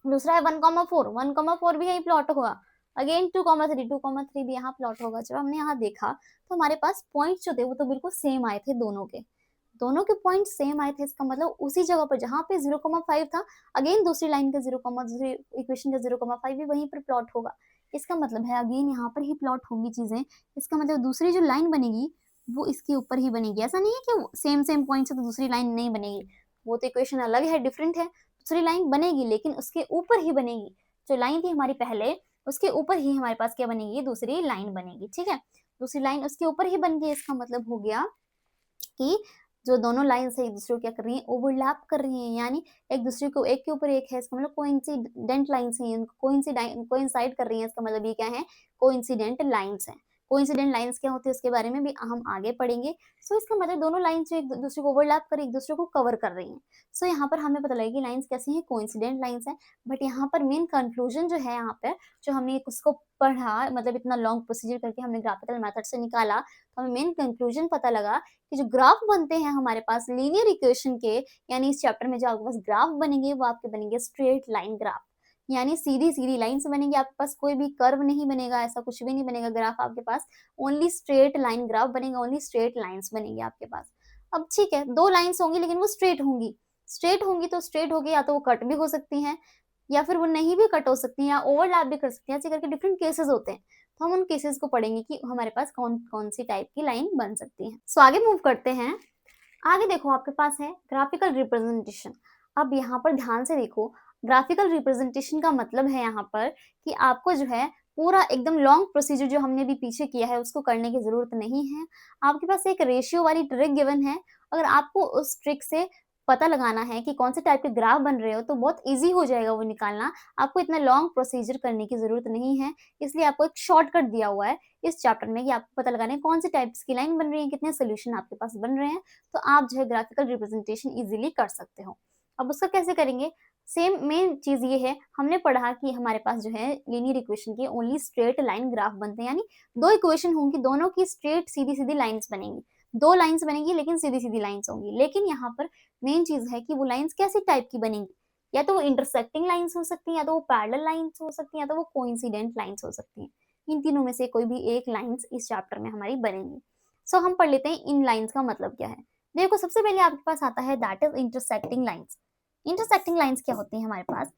दूसरा है 1,4, 1,4 भी यही प्लॉट होगा। अगेन 2,3, 2,3 भी यहाँ प्लॉट होगा। जब हमने यहाँ देखा तो हमारे पास पॉइंट्स जो थे वो तो बिल्कुल सेम आए थे, दोनों के पॉइंट सेम आए थे। इसका मतलब उसी जगह पर जहाँ पे 0,5 था, अगेन दूसरी लाइन का दूसरी इक्वेशन का 0,5 भी वहीं पर प्लॉट होगा। इसका मतलब है अगेन यहाँ पर ही प्लॉट होंगी चीजें। इसका मतलब दूसरी जो लाइन बनेगी वो इसके ऊपर ही बनेगी। ऐसा नहीं है कि सेम पॉइंट से तो दूसरी लाइन नहीं बनेगी, वो तो इक्वेशन अलग है, डिफरेंट है। दूसरी लाइन बनेगी लेकिन उसके ऊपर ही बनेगी। जो लाइन थी हमारी पहले उसके ऊपर ही हमारे पास क्या बनेगी, दूसरी लाइन बनेगी। ठीक है, दूसरी लाइन उसके ऊपर ही बन गई। इसका मतलब हो गया कि जो दोनों लाइन्स है एक दूसरे को क्या कर रही हैं, ओवरलैप कर रही हैं, यानी एक दूसरे को एक के ऊपर एक है। इसका मतलब कोइंसिडेंट लाइन्स हैं, कोइंसाइड कर रही हैं। इसका मतलब ये क्या है, कोइंसिडेंट लाइन्स हैं। कोइंसिडेंट लाइन्स क्या होती है उसके बारे में भी हम आगे पढ़ेंगे। सो इसका मतलब दोनों लाइन्स जो एक दूसरे को ओवरलैप कर एक दूसरे को कवर कर रही हैं। सो यहाँ पर हमें पता लगेगा कि लाइन्स कैसी हैं, कोइंसिडेंट लाइन्स हैं। बट यहाँ पर मेन कंक्लूजन जो है, यहाँ पर जो हमने उसको पढ़ा, मतलब इतना लॉन्ग प्रोसीजर करके हमने ग्राफिकल मेथड से निकाला, तो हमें मेन कंक्लूजन पता लगा कि जो ग्राफ बनते हैं हमारे पास लीनियर इक्वेशन के, यानी इस चैप्टर में जो आपके पास ग्राफ बनेंगे वो आपके बनेंगे स्ट्रेट लाइन ग्राफ, यानी सीधी सीधी लाइन से बनेंगे। आपके पास कोई भी कर्व नहीं बनेगा, ऐसा कुछ भी नहीं बनेगा ग्राफ आपके पास, ओनली स्ट्रेट लाइन ग्राफ बनेगा, ओनली स्ट्रेट लाइन्स बनेंगे आपके पास। अब ठीक है, दो लाइन्स होंगी लेकिन वो स्ट्रेट होंगी। स्ट्रेट होंगी तो स्ट्रेट होगी, या तो वो कट भी हो सकती हैं या फिर वो नहीं भी कट हो सकती हैं, या ओवरलैप भी कर सकती हैं। ऐसे करके डिफरेंट केसेस होते हैं। तो हम उन केसेस को पढ़ेंगे कि हमारे पास कौन कौन सी टाइप की लाइन बन सकती है। सो आगे मूव करते हैं। आगे देखो आपके पास है ग्राफिकल रिप्रेजेंटेशन। अब यहाँ पर ध्यान से देखो, ग्राफिकल रिप्रेजेंटेशन का मतलब है यहाँ पर कि आपको जो है पूरा एकदम लॉन्ग प्रोसीजर जो हमने भी पीछे किया है उसको करने की जरूरत नहीं है। आपके पास एक रेशियो वाली ट्रिक गिवन है। अगर आपको उस ट्रिक से पता लगाना है कि कौन से टाइप के ग्राफ बन रहे हो तो बहुत इजी हो जाएगा वो निकालना। आपको इतना लॉन्ग प्रोसीजर करने की जरूरत नहीं है, इसलिए आपको एक शॉर्टकट दिया हुआ है इस चैप्टर में कि आपको पता लगाना है कौन से टाइप्स की लाइन बन रही है, कितने सोल्यूशन आपके पास बन रहे हैं, तो आप जो है ग्राफिकल रिप्रेजेंटेशन इजीली कर सकते हो। अब उसका कैसे करेंगे, सेम मेन चीज ये है, हमने पढ़ा कि हमारे पास जो है लीनियर इक्वेशन के ओनली स्ट्रेट लाइन ग्राफ बनते हैं, यानी दो इक्वेशन होंगी, दोनों की स्ट्रेट सीधी सीधी लाइंस बनेंगी, दो लाइंस बनेंगी लेकिन सीधी सीधी लाइंस होंगी। लेकिन यहाँ पर मेन चीज है कि वो लाइंस कैसी टाइप की बनेंगी, या तो वो इंटरसेक्टिंग लाइंस हो सकती हैं, या तो वो पैरेलल लाइंस हो सकती हैं, या तो वो कोइंसिडेंट लाइंस हो सकती हैं। इन तीनों में से कोई भी एक लाइंस इस चैप्टर में हमारी बनेंगी। सो हम पढ़ लेते हैं इन लाइंस का मतलब क्या है। देखो सबसे पहले आपके पास आता है that is intersecting lines. Intersecting lines क्या होती है हमारे पास,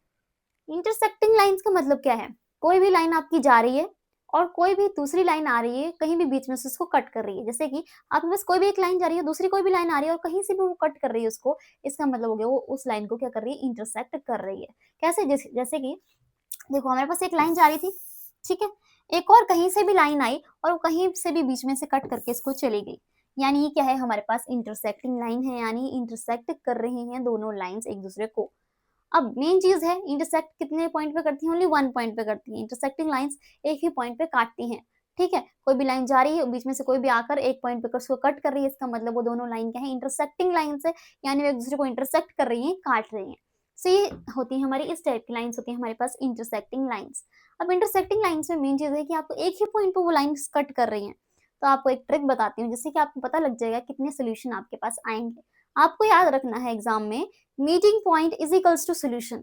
इंटरसेक्टिंग लाइंस का मतलब क्या है, कोई भी लाइन आपकी जा रही है और कोई भी दूसरी लाइन आ रही है, कहीं भी बीच में से उसको कट कर रही है। जैसे कि आपके पास कोई भी एक लाइन जा रही है, दूसरी कोई भी लाइन आ रही है और कहीं से भी वो कट कर रही है उसको, इसका मतलब हो गया वो उस लाइन को क्या कर रही है, इंटरसेक्ट कर रही है। कैसे, जैसे कि देखो हमारे पास एक लाइन जा रही थी, ठीक है, एक और कहीं से भी लाइन आई और वो कहीं से भी बीच में से कट करके इसको चली गई, यानी ये क्या है, हमारे पास इंटरसेक्टिंग लाइन है, यानी इंटरसेक्ट कर रही हैं दोनों लाइंस एक दूसरे को। अब मेन चीज है, इंटरसेक्ट कितने पॉइंट पे करती है, ओनली वन पॉइंट पे करती है। इंटरसेक्टिंग लाइंस एक ही पॉइंट पे काटती हैं, ठीक है। कोई भी लाइन जा रही है, बीच में से कोई भी आकर एक पॉइंट पे उसको कट कर रही है, इसका मतलब वो दोनों लाइन क्या है, इंटरसेक्टिंग लाइंस है, यानी वो एक दूसरे को इंटरसेक्ट कर रही है, काट रही है। सो ये होती है हमारी, इस टाइप की लाइंस होती है हमारे पास इंटरसेक्टिंग लाइंस। अब इंटरसेक्टिंग लाइंस में मेन चीज है कि आपको एक ही पॉइंट पे वो लाइंस कट कर रही है। तो आपको एक ट्रिक बताती हूँ जिससे कि आपको पता लग जाएगा कितने सोल्यूशन आपके पास आएंगे। आपको याद रखना है एग्जाम में, meeting point is equals to solution,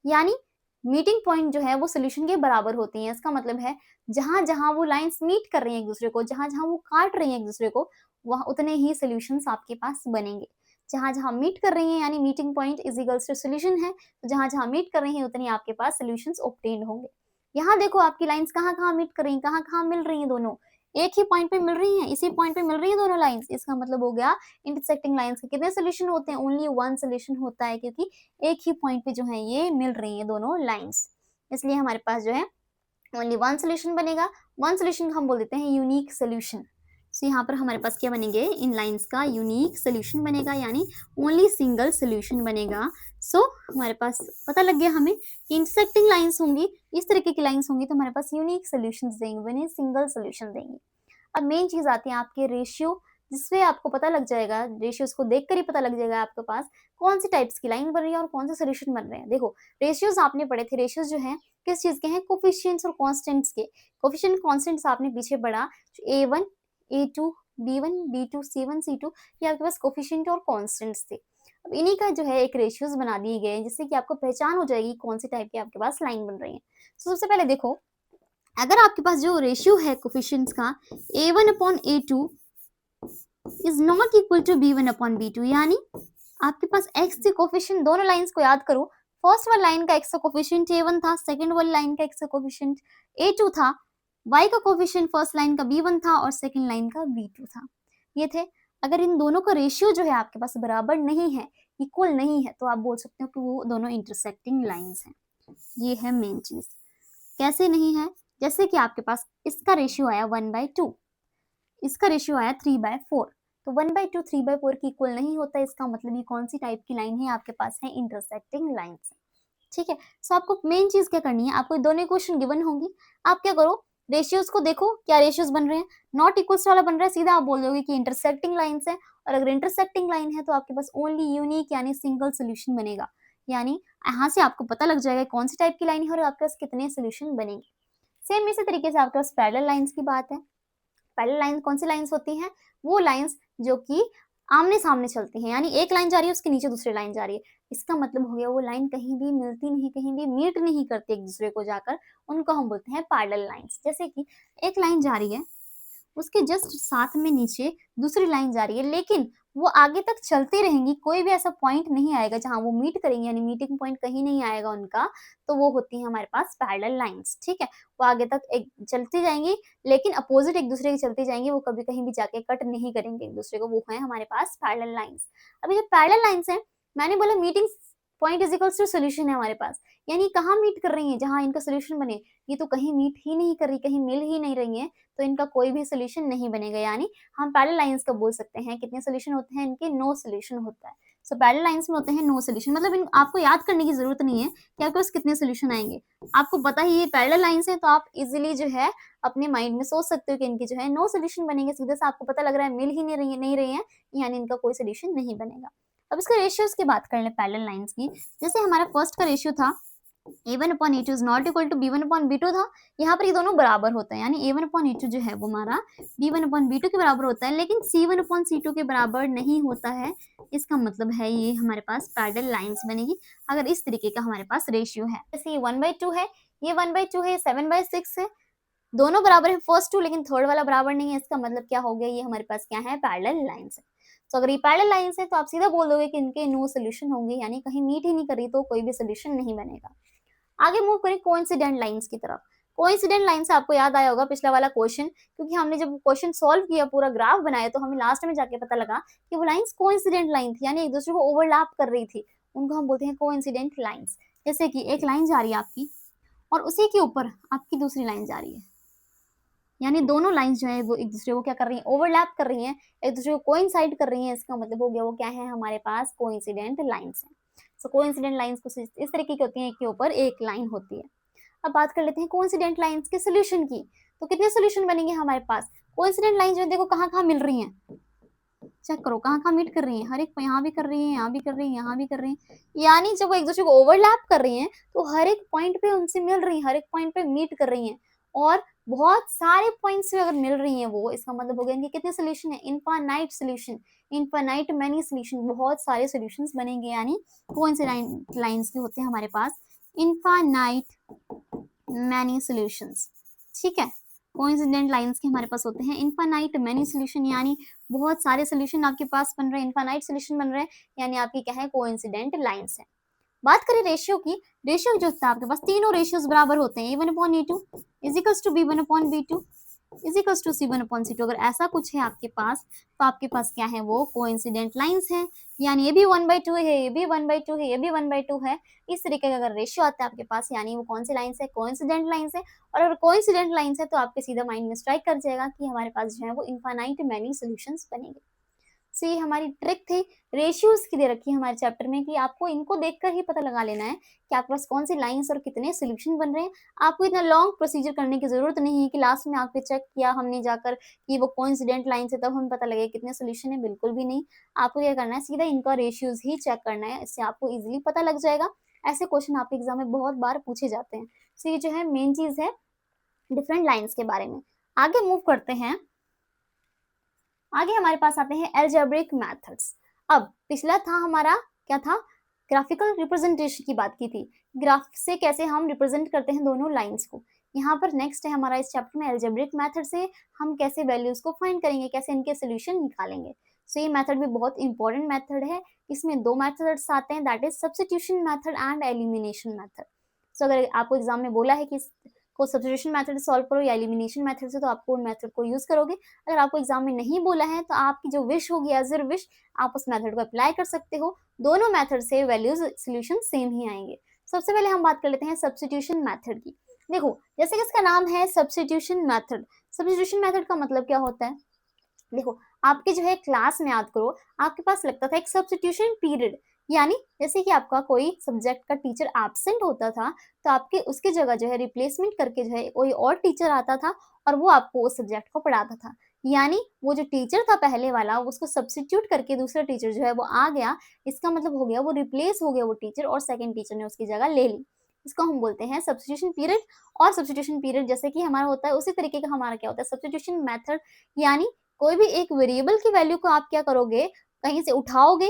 यानी मीटिंग पॉइंट जो है वो सोल्यूशन के बराबर होती है। इसका मतलब है जहां जहां वो लाइंस मीट कर रही हैं एक दूसरे को, जहां जहां वो काट रही हैं एक दूसरे को, वहां उतने ही सोल्यूशंस आपके पास बनेंगे। जहां जहां मीट कर रही हैं यानी meeting point is equals to solution है, तो जहां जहां मीट कर रही हैं उतने आपके पास सोल्यूशंस ऑब्टेन होंगे। यहाँ देखो आपकी लाइंस कहाँ कहाँ मीट कर रही हैं, कहाँ कहाँ मिल रही हैं, दोनों एक ही पॉइंट पे मिल रही हैं, इसी पॉइंट पे मिल रही हैं दोनों लाइंस। इसका मतलब हो गया इंटरसेक्टिंग लाइंस के कितने सोल्यूशन होते हैं, ओनली वन सोल्यूशन होता है, क्योंकि एक ही पॉइंट पे जो है ये मिल रही है दोनों लाइंस, इसलिए हमारे पास जो है ओनली वन सोल्यूशन बनेगा। वन सोल्यूशन हम बोल देते हैं यूनिक सोल्यूशन। सो यहाँ पर हमारे पास क्या बनेंगे, इन लाइंस का यूनिक सोल्यूशन बनेगा, यानी ओनली सिंगल सोल्यूशन बनेगा। सो हमारे पास पता लग गया हमें कि इंटरसेक्टिंग लाइंस होंगी, इस तरीके की लाइंस होंगी तो हमारे पास यूनिक सोल्यूशन देंगे, सिंगल सोल्यूशन देंगे। अब मेन चीज आती है आपके रेशियो, जिससे आपको पता लग जाएगा, रेशियोज को देखकर ही पता लग जाएगा आपके पास कौन सी टाइप्स की लाइन बन रही है और कौन से सोल्यूशन बन रहे हैं। देखो रेशियोज आपने पढ़े थे, रेशियोज जो है किस चीज के हैं, कोफिशिएंट्स और कांस्टेंट्स के। कोफिशिएंट कांस्टेंट्स आपने पीछे पढ़ा, A1 A2 B1 B2 C1 C2, ये आपके पास कोफिशिएंट और कांस्टेंट्स थे। अब इन्हीं का जो है एक रेशियोज बना दिए गए हैं जिससे कि आपको पहचान हो जाएगी कौन सी टाइप की आपके पास लाइन बन रही है। तो सबसे पहले देखो, अगर आपके पास जो रेशियो है कोफिशिएंट्स का A1/A2 is not equal to B1/B2, यानी आपके पास x के कोफिशिएंट, दोनों लाइंस को याद करो, फर्स्ट वाली लाइन का x का कोफिशिएंट A1 था, सेकंड वाली लाइन का x का कोफिशिएंट A2 था, y का कोफिशिएंट फर्स्ट लाइन का B1 था और सेकंड लाइन का B2 था, ये थे। अगर इन दोनों का रेशियो जो है आपके पास बराबर नहीं है, इक्वल नहीं है, तो आप बोल सकते हो कि वो दोनों इंटरसेक्टिंग लाइंस हैं। ये है मेन चीज। कैसे नहीं है? जैसे कि आपके पास इसका रेशियो आया 1/2, इसका रेशियो आया 3/4, तो 1/2 3/4 की इक्वल नहीं होता। इसका मतलब ये कौन सी टाइप की लाइन है आपके पास है? Intersecting lines. ठीक है, सो आपको मेन चीज क्या करनी है, आपको दोनों इक्वेशन गिवन होंगी, आप क्या करो, रेशियोज को देखो क्या रेशियोज बन रहे हैं। नॉट इक्वल्स वाला बन रहा है, सीधा आप बोल दोगे कि इंटरसेक्टिंग लाइन्स है, और अगर इंटरसेक्टिंग लाइन है तो आपके पास ओनली यूनिक यानी सिंगल सोल्यूशन बनेगा। यानी यहाँ से आपको पता लग जाएगा कौन सी टाइप की लाइन है और आपके पास कितने सोल्यूशन बनेंगे। सेम इसी तरीके से आपके पास पैरेलल लाइन्स की बात है। पैरेलल लाइन कौन सी लाइंस होती हैं? वो लाइंस जो कि आमने सामने चलती हैं, यानी एक लाइन जा रही है उसके नीचे दूसरी लाइन जा रही है। इसका मतलब हो गया वो लाइन कहीं भी मिलती नहीं, कहीं भी मीट नहीं करती एक दूसरे को जाकर, उनको हम बोलते हैं पैरेलल लाइंस। जैसे कि एक लाइन जा रही है, उसके जस्ट साथ में नीचे दूसरी लाइन जा रही है, लेकिन वो आगे तक चलती रहेंगी, कोई भी ऐसा पॉइंट नहीं आएगा जहां वो मीट करेंगे, यानी मीटिंग पॉइंट कहीं नहीं आएगा उनका, तो वो होती है हमारे पास पैरेलल लाइंस। ठीक है, वो आगे तक एक चलती जाएंगी, लेकिन अपोजिट एक दूसरे की चलती जाएंगी, वो कभी कहीं भी जाके कट नहीं करेंगे एक दूसरे को, वो है हमारे पास पैरेलल लाइंस। अभी जो पैरेलल लाइंस है, मैंने बोला meeting point is equals to solution है हमारे पास, यानी कहाँ मीट कर रही है, जहां इनका सोल्यूशन बने। ये तो कहीं मीट ही नहीं कर रही, कहीं मिल ही नहीं रही है, तो इनका कोई भी सोल्यूशन नहीं बनेगा। यानी हम पैरेलल लाइंस का बोल सकते हैं कितने सोल्यूशन होते हैं इनके? नो सोल्यूशन होता है। सो पैरेलल लाइंस में होते हैं नो सोल्यूशन, मतलब इन आपको याद करने की जरूरत नहीं है कि आपके पास कितने सोल्यूशन आएंगे, आपको पता ही ये पैरेलल लाइंस है, तो आप इजीली जो है अपने माइंड में सोच सकते हो कि इनके जो है नो सोल्यूशन बनेंगे। सीधे से आपको पता लग रहा है मिल ही नहीं रही है, यानी इनका कोई सोल्यूशन नहीं बनेगा। अब इसका रेशियोज की बात कर ले पैरेलल लाइंस की। जैसे हमारा फर्स्ट का रेशियो था a1/a2 is not equal to b1/b2 था, यहाँ पर ये दोनों बराबर होता है, यानी a1/a2 जो है वो हमारा b1/b2 के बराबर होता है, लेकिन c1/c2 के बराबर नहीं होता है। इसका मतलब है ये हमारे पास पैरेलल लाइंस बनेगी अगर इस तरीके का हमारे पास रेशियो है। जैसे ये 1/2 है, ये 1/2 है, 7/6 है, दोनों बराबर है फर्स्ट टू, लेकिन थर्ड वाला बराबर नहीं है। इसका मतलब क्या हो गया, ये हमारे पास क्या है? पैरेलल लाइंस है। तो अगर ये पैरेलल लाइंस है तो आप सीधा बोल दोगे कि इनके नो सोल्यूशन होंगे, यानी कहीं मीट ही नहीं करी तो कोई भी सोल्यूशन नहीं बनेगा। आगे मूव करें कोइंसिडेंट लाइंस की तरफ। कोइंसिडेंट लाइन से आपको याद आया होगा पिछला वाला क्वेश्चन, क्योंकि हमने जब क्वेश्चन सॉल्व किया, पूरा ग्राफ बनाया, तो हमें लास्ट में जाके पता लगा कि वो लाइंस कोइंसिडेंट लाइन थी, यानी एक दूसरे को ओवरलैप कर रही थी, उनको हम बोलते हैं कोइंसिडेंट लाइंस। जैसे कि एक लाइन जा रही है आपकी और उसी के ऊपर आपकी दूसरी लाइन जा रही है, यानी दोनों लाइंस जो है वो एक दूसरे को क्या कर रही हैं? ओवरलैप कर रही हैं, एक दूसरे को कोइंसाइड कर रही हैं। इसका मतलब हो गया वो क्या है? हमारे पास कोइंसिडेंट लाइंस है। सो कोइंसिडेंट लाइंस कुछ इस तरीके की होती हैं, एक के ऊपर एक लाइन होती है। अब बात कर लेते हैं कोइंसिडेंट लाइंस के सोल्यूशन की। तो कितने सोल्यूशन बनेंगे हमारे पास? कोइंसिडेंट लाइंस जो देखो कहाँ कहाँ मिल रही हैं, चेक करो कहाँ कहाँ मीट कर रही हैं, हर एक यहाँ भी कर रही है, यहाँ भी कर रही है, यहाँ भी कर रही है, यानी जब वो एक दूसरे को ओवरलैप कर रही हैं तो हर एक पॉइंट पे उनसे मिल रही है, हर एक पॉइंट पे मीट कर रही हैं, और बहुत सारे पॉइंट्स पे अगर मिल रही हैं वो, इसका मतलब हो गया इनके कितने सोल्यूशन है? Infinite solution, infinite many solution, बहुत सारे सोल्यूशंस बनेंगे। यानी कोइंसिडेंट लाइंस के होते हैं हमारे पास इनफाइनाइट मैनी सॉल्यूशंस। ठीक है, कोइंसिडेंट लाइंस के हमारे पास होते हैं इनफाइनाइट मैनी सॉल्यूशन, यानी बहुत सारे सॉल्यूशन आपके पास बन रहे हैं, इनफाइनाइट सॉल्यूशन बन रहे हैं, यानी आपकी क्या है? कोइंसिडेंट लाइंस है। बात करें रेशियो की, रेशियो जो होता है आपके पास तीनों रेशियोज बराबर होते हैं, a1/a2 is equals to b1/b2 is equals to c1/c2। अगर ऐसा कुछ है आपके पास तो आपके पास क्या है? वो कोइंसिडेंट लाइंस है, यानी ये भी 1/2 है, ये भी 1/2 है, ये भी 1/2 है। इस तरीके का अगर रेशियो आता है आपके पास, यानी वो कौन सी लाइंस है? कोइंसिडेंट लाइंस है। और अगर कोइंसिडेंट लाइंस है तो आपके सीधा माइंड में स्ट्राइक कर जाएगा कि हमारे पास जो है वो इनफाइनाइट मैनी सॉल्यूशंस बनेंगे। सो ये हमारी ट्रिक थी, रेशियोज की दे रखी है हमारे चैप्टर में कि आपको इनको देखकर ही पता लगा लेना है कि आपके पास कौन सी लाइंस और कितने सोल्यूशन बन रहे हैं। आपको इतना लॉन्ग प्रोसीजर करने की जरूरत नहीं है कि लास्ट में आके चेक किया हमने जाकर कि वो कोइंसिडेंट लाइन से, तब हमें पता लगे कितने सोल्यूशन है। बिल्कुल भी नहीं, आपको क्या करना है? सीधा इनका रेशियोज ही चेक करना है, इससे आपको इजिली पता लग जाएगा। ऐसे क्वेश्चन आपके एग्जाम में बहुत बार पूछे जाते हैं। सो ये जो है मेन चीज है डिफरेंट लाइंस के बारे में। आगे मूव करते हैं, आगे हमारे पास आते हैं एल्जेब्रिक मेथड्स। अब पिछला था हमारा क्या था? ग्राफिकल रिप्रेजेंटेशन की बात की थी, ग्राफ से कैसे हम रिप्रेजेंट करते हैं दोनों लाइंस को। यहाँ पर नेक्स्ट है हमारा इस चैप्टर में एल्जेब्रिक मेथड से हम कैसे वैल्यूज को फाइंड करेंगे, कैसे इनके सोल्यूशन निकालेंगे। सो ये मेथड भी बहुत इंपॉर्टेंट मेथड है। इसमें दो मेथड्स आते हैं, that is substitution method and elimination method. So अगर आपको एग्जाम में बोला है कि को सब्स्टिट्यूशन मेथड सॉल्व करो या एलिमिनेशन मेथड से, तो आपको उन मेथड को यूज करोगे। अगर आपको एग्जाम में नहीं बोला है तो आपकी जो विश होगी एज अ विश, आप उस मेथड को अप्लाई कर सकते हो। दोनों मेथड से वैल्यूज सोल्यूशन सेम ही आएंगे। सबसे पहले हम बात कर लेते हैं सब्स्टिट्यूशन मेथड की। देखो जैसे कि इसका नाम है सब्स्टिट्यूशन मेथड। सब्स्टिट्यूशन मेथड का मतलब क्या होता है? देखो आपके जो है क्लास में याद करो, आपके पास लगता था एक सब्स्टिट्यूशन पीरियड, यानी जैसे कि आपका कोई सब्जेक्ट का टीचर एब्सेंट होता था तो आपके उसकी जगह जो है रिप्लेसमेंट करके जो है कोई और टीचर आता था और वो आपको उस सब्जेक्ट को पढ़ाता था। यानी वो जो टीचर था पहले वाला उसको सब्स्टिट्यूट करके दूसरा टीचर जो है वो आ गया, इसका मतलब हो गया वो रिप्लेस हो गया वो टीचर और सेकंड टीचर ने उसकी जगह ले ली। इसको हम बोलते हैं सब्स्टिट्यूशन पीरियड। और सब्स्टिट्यूशन पीरियड जैसे कि हमारा होता है उसी तरीके का हमारा क्या होता है सब्स्टिट्यूशन मेथड, यानी कोई भी एक वेरिएबल की वैल्यू को आप क्या करोगे, कहीं से उठाओगे,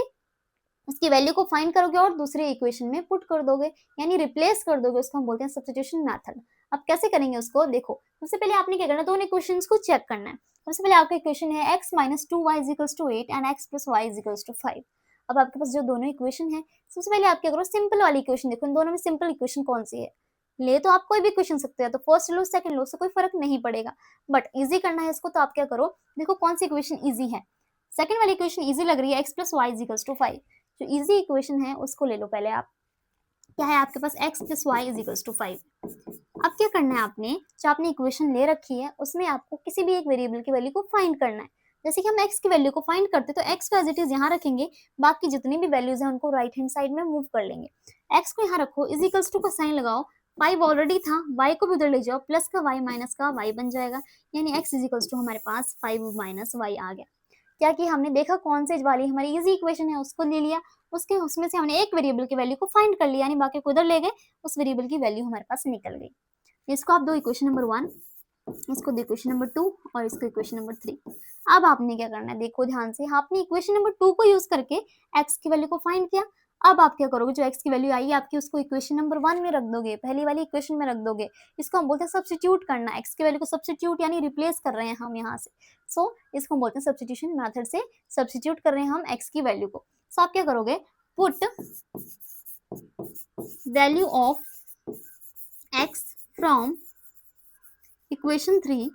उसकी वैल्यू को फाइंड करोगे और दूसरे इक्वेशन में पुट कर दोगे, यानी रिप्लेस कर दोगे। उसको हम बोलते हैं सब्स्टिट्यूशन मेथड। अब कैसे करेंगे उसको देखो, सबसे पहले आपने क्या करना है, दोनों इक्वेशंस को चेक करना है। सबसे पहले आपका इक्वेशन है x - 2y = 8 and x + y = 5। अब आपके पास जो दोनों इक्वेशन है, सबसे पहले आप क्या करो, सिंपल वाली इक्वेशन देखो, इन दोनों में सिंपल इक्वेशन कौन सी है। ले तो आप कोई भी इक्वेशन सकते हो, तो फर्स्ट लो सेकंड लो, उससे कोई फर्क नहीं पड़ेगा, बट इजी करना है इसको तो आप क्या करो, देखो कौन सी इक्वेशन इजी है। सेकंड वाली इक्वेशन इजी लग रही है, x + y = 5। जो इजी इक्वेशन है उसको ले लो पहले आप। क्या है आपके पास x + y = 5। अब क्या करना है आपने, जो आपने इक्वेशन ले रखी है उसमें आपको किसी भी एक वेरिएबल की वैल्यू को फाइंड करना है। जैसे कि हम x की वैल्यू को फाइंड करते तो x को एज इट इज यहाँ रखेंगे, बाकी जितनी भी वैल्यूज हैं उनको राइट हैंड साइड में मूव कर लेंगे। x को यहाँ रखो, = का साइन लगाओ, 5 ऑलरेडी था, y को भी उधर ले जाओ, प्लस का y माइनस का y बन जाएगा, यानी x = हमारे पास 5 - y आ गया। क्या कि हमने देखा कौन से वाली हमारी इजी इक्वेशन है उसको ले लिया, उसके उसमें से हमने एक वेरिएबल की वैल्यू को फाइंड कर लिया, यानी बाकी को उधर ले गए, उस वेरिएबल की वैल्यू हमारे पास निकल गई। इसको आप दो इक्वेशन नंबर 1, इसको दो इक्वेशन नंबर 2 और इसको इक्वेशन नंबर 3। अब आपने क्या करना है, देखो ध्यान से, आपने इक्वेशन नंबर 2 को यूज करके x की वैल्यू को फाइंड किया। अब आप क्या करोगे, जो x की वैल्यू आई है आपकी उसको इक्वेशन नंबर 1 में रख दोगे, पहली वाली इक्वेशन में रख दोगे। इसको हम बोलते हैं सब्स्टिट्यूट करना, x की वैल्यू को सब्स्टिट्यूट यानी रिप्लेस कर रहे हैं हम यहाँ से। सो इसको हम बोलते हैं सब्स्टिट्यूशन मेथड से सब्स्टिट्यूट कर रहे हैं हम x की वैल्यू को। सो आप क्या करोगे, put value of x from equation 3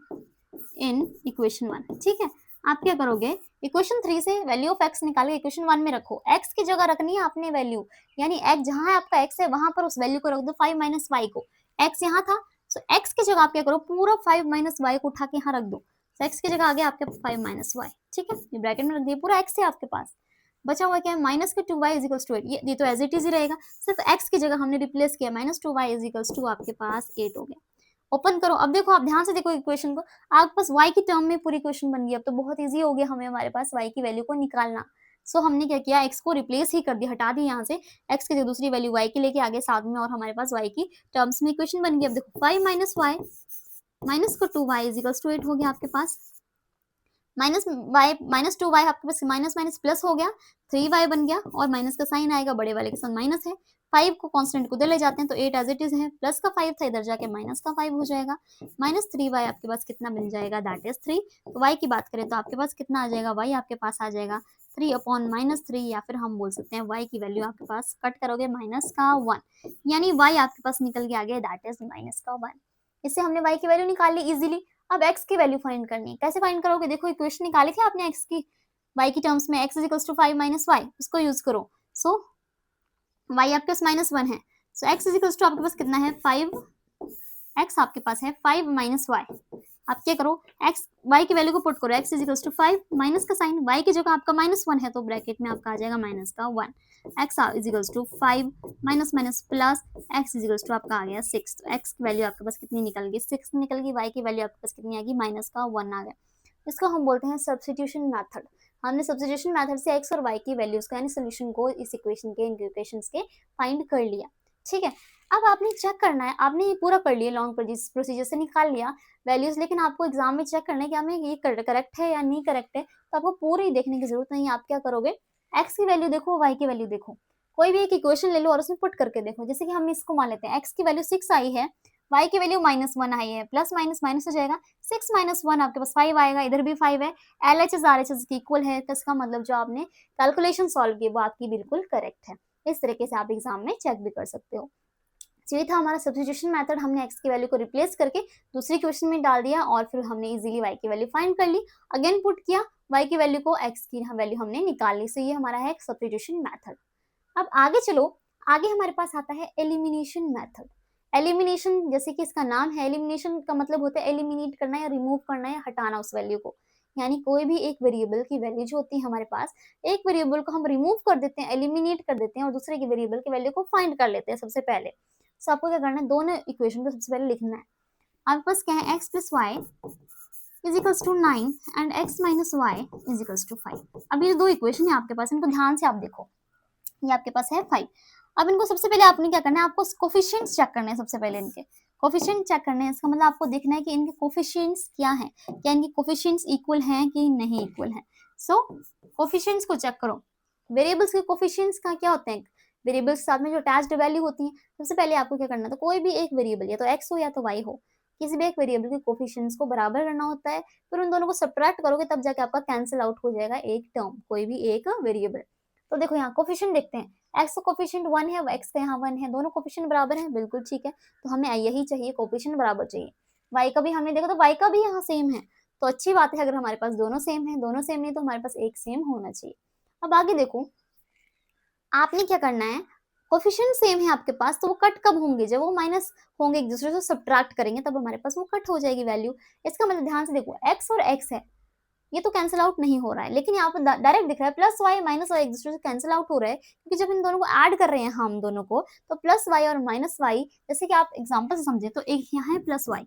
in equation 1। ठीक है, आप क्या करोगे, इक्वेशन 3 से वैल्यू ऑफ x निकाल के इक्वेशन 1 में रखो। x की जगह रखनी है आपने वैल्यू, यानी x जहां है आपका x है वहां पर उस वैल्यू को रख दो 5 - y को। x यहाँ था, सो x की जगह आप क्या करो, पूरा 5 - y को उठा के यहाँ रख दो। तो x की जगह आ गया आपके 5 - y। ठीक है, ये ब्रैकेट में रख दिया, पूरा x है आपके पास। बचा हुआ क्या है, -2y = 8। ये तो एज इट इज ही रहेगा, सिर्फ x की जगह हमने रिप्लेस किया, -2y = आपके पास 8 हो गया। ओपन करो, अब देखो आप ध्यान से देखो इक्वेशन को, आपके पास y की टर्म में पूरी इक्वेशन बन गई। अब तो बहुत इजी हो गया हमें हमारे पास y की वैल्यू को निकालना। सो हमने क्या किया, x को रिप्लेस ही कर दिया, हटा दी यहाँ से, x की जगह दूसरी वैल्यू y की लेके आगे साथ में, और हमारे पास y की टर्म्स में इक्वेशन बन गई। अब देखो 5 - y -2y = 8 हो गया आपके पास। -2y आपके पास माइनस माइनस प्लस हो गया, 3y बन गया, और माइनस का साइन आएगा, बड़े वाले के साथ माइनस है। 5 को कांस्टेंट को उधर ले जाते हैं तो 8 एज इट इज है, प्लस का 5 था, इधर जाके माइनस का 5 हो जाएगा। -3y आपके पास कितना बन जाएगा, दैट इज 3। तो y की बात करें तो आपके पास कितना आ जाएगा, y आपके पास आ जाएगा 3/-3, या फिर हम बोल सकते हैं y की वैल्यू आपके पास कट करोगे -1, यानी y आपके पास निकल के आ गया, दैट इज -1। इससे हमने y की वैल्यू निकाल ली इजीली। अब x की वैल्यू फाइंड करनी है, कैसे फाइंड करोगे, देखो इक्वेशन निकाली थी आपने x की, y की टर्म्स में, x = 5 - y, उसको यूज करो। सो y आपके पास -1 है, सो x = आपके पास कितना है 5, x आपके पास है 5 - y। आप क्या करो, x y की वैल्यू को पुट करो, x = 5, माइनस का साइन, y की जगह आपका -1 है तो ब्रैकेट में आपका आ जाएगा -1, x = 5 minus minus plus, x = आपका आ गया 6। तो x की वैल्यू आपके पास कितनी निकल गई, 6 निकल गई, y की वैल्यू आपके पास कितनी आ गई, -1 आ गया। इसको हम बोलते हैं सब्स्टिट्यूशन मेथड। हमने सब्स्टिट्यूशन मेथड से x और y की वैल्यूज का यानी सोल्यूशन को इस इक्वेशन के, इन इक्वेशंस के फाइंड कर लिया। ठीक है, अब आपने चेक करना है, आपने ये पूरा कर लिया, लॉन्ग प्रोसीजर से निकाल लिया वैल्यूज, लेकिन आपको एग्जाम में चेक करना है कि हमें ये करेक्ट है या नहीं करेक्ट है, तो आपको पूरी देखने की जरूरत नहीं है। आप क्या करोगे, x की वैल्यू देखो, y की वैल्यू देखो, कोई भी एक इक्वेशन ले लो और उसमें पुट करके देखो। जैसे कि हम इसको मान लेते हैं, x की वैल्यू 6 आई है, y की वैल्यू -1 आई है, प्लस माइनस माइनस हो जाएगा, 6 - 1 आपके पास 5 आएगा, इधर भी 5 है, LHS RHS की इक्वल है, तो इसका मतलब जो आपने कैलकुलेशन सॉल्व की वो आपकी बिल्कुल करेक्ट है। इस तरीके से आप एग्जाम में चेक भी कर सकते हो। ये था हमारा सब्स्टिट्यूशन मेथड, हमने x की वैल्यू को रिप्लेस करके दूसरी क्वेश्चन में डाल दिया और फिर हमने इजीली y की वैल्यू फाइंड कर ली, अगेन पुट किया, y की वैल्यू को x की वैल्यू हमने निकाल ली। सो ये हमारा है सब्स्टिट्यूशन मेथड। अब आगे चलो, आगे हमारे पास आता है एलिमिनेशन मेथड। एलिमिनेशन, जैसे कि इसका नाम है, एलिमिनेशन का मतलब होता है एलिमिनेट करना या रिमूव करना या हटाना उस वैल्यू को। यानी कोई भी एक वेरिएबल की वैल्यू जो होती है हमारे पास, एक वेरिएबल को हम रिमूव कर देते हैं, एलिमिनेट कर देते हैं और दूसरे की वेरिएबल की वैल्यू को फाइंड कर लेते हैं सबसे पहले। सो आपको क्या करना है, दोनों इक्वेशन को सबसे पहले लिखना है। आपके पास क्या है, x plus y is equals to 9 and x minus y is equals to 5। अब ये दो इक्वेशन है आपके पास, इनको ध्यान से आप देखो। ये आपके पास है 5। अब इनको सबसे पहले आपने क्या करना है, आपको कोफिशिएंट्स चेक करने हैं। सबसे पहले इनके कोफिशिएंट चेक करने हैं, इसका मतलब आपको देखना है कि इनके कोफिशिएंट्स क्या हैं, क्या इनके कोफिशिएंट्स इक्वल हैं कि नहीं इक्वल हैं। सो कोफिशिएंट्स को चेक करो। वेरिएबल्स के कोफिशिएंट्स का क्या होते हैं, वेरिएबल्स के साथ में जो अटैच्ड वैल्यू होती है। सबसे पहले आपको क्या करना है, तो कोई भी एक वेरिएबल या तो x हो या तो y हो, किसी भी एक वेरिएबल के कोफिशिएंट्स को बराबर करना होता है, फिर उन दोनों को सब्ट्रैक्ट करोगे तब जाके आपका कैंसिल आउट हो जाएगा एक टर्म, कोई भी एक वेरिएबल। तो देखो यहाँ कोफिशिएंट देखते हैं, x का कोफिशिएंट 1 है, x का यहाँ 1 है, दोनों कोफिशिएंट बराबर हैं, बिल्कुल ठीक है। तो हमें यही चाहिए, कोफिशिएंट बराबर चाहिए। y का भी हमने देखा तो y का भी यहाँ सेम है, तो अच्छी बात है। अगर हमारे पास दोनों सेम है, दोनों सेम नहीं तो हमारे पास एक सेम होना चाहिए। अब आगे देखो, आपने क्या करना है, कोफिशिएंट सेम है आपके पास, तो वो कट कब होंगे, जब वो माइनस होंगे एक दूसरे से, सब्ट्रैक्ट करेंगे तब हमारे पास वो कट हो जाएगी वैल्यू। इसका मतलब ध्यान से देखो, x और x है, ये तो कैंसिल आउट नहीं हो रहा है, लेकिन यहाँ पर डायरेक्ट दिख रहा है प्लस वाई माइनस वाई एक दूसरे से कैंसिल आउट हो रहा है, क्योंकि जब इन दोनों को ऐड कर रहे हैं हम दोनों को, तो प्लस वाई और माइनस वाई, जैसे कि आप एग्जांपल से समझे, तो एक यहाँ है प्लस वाई,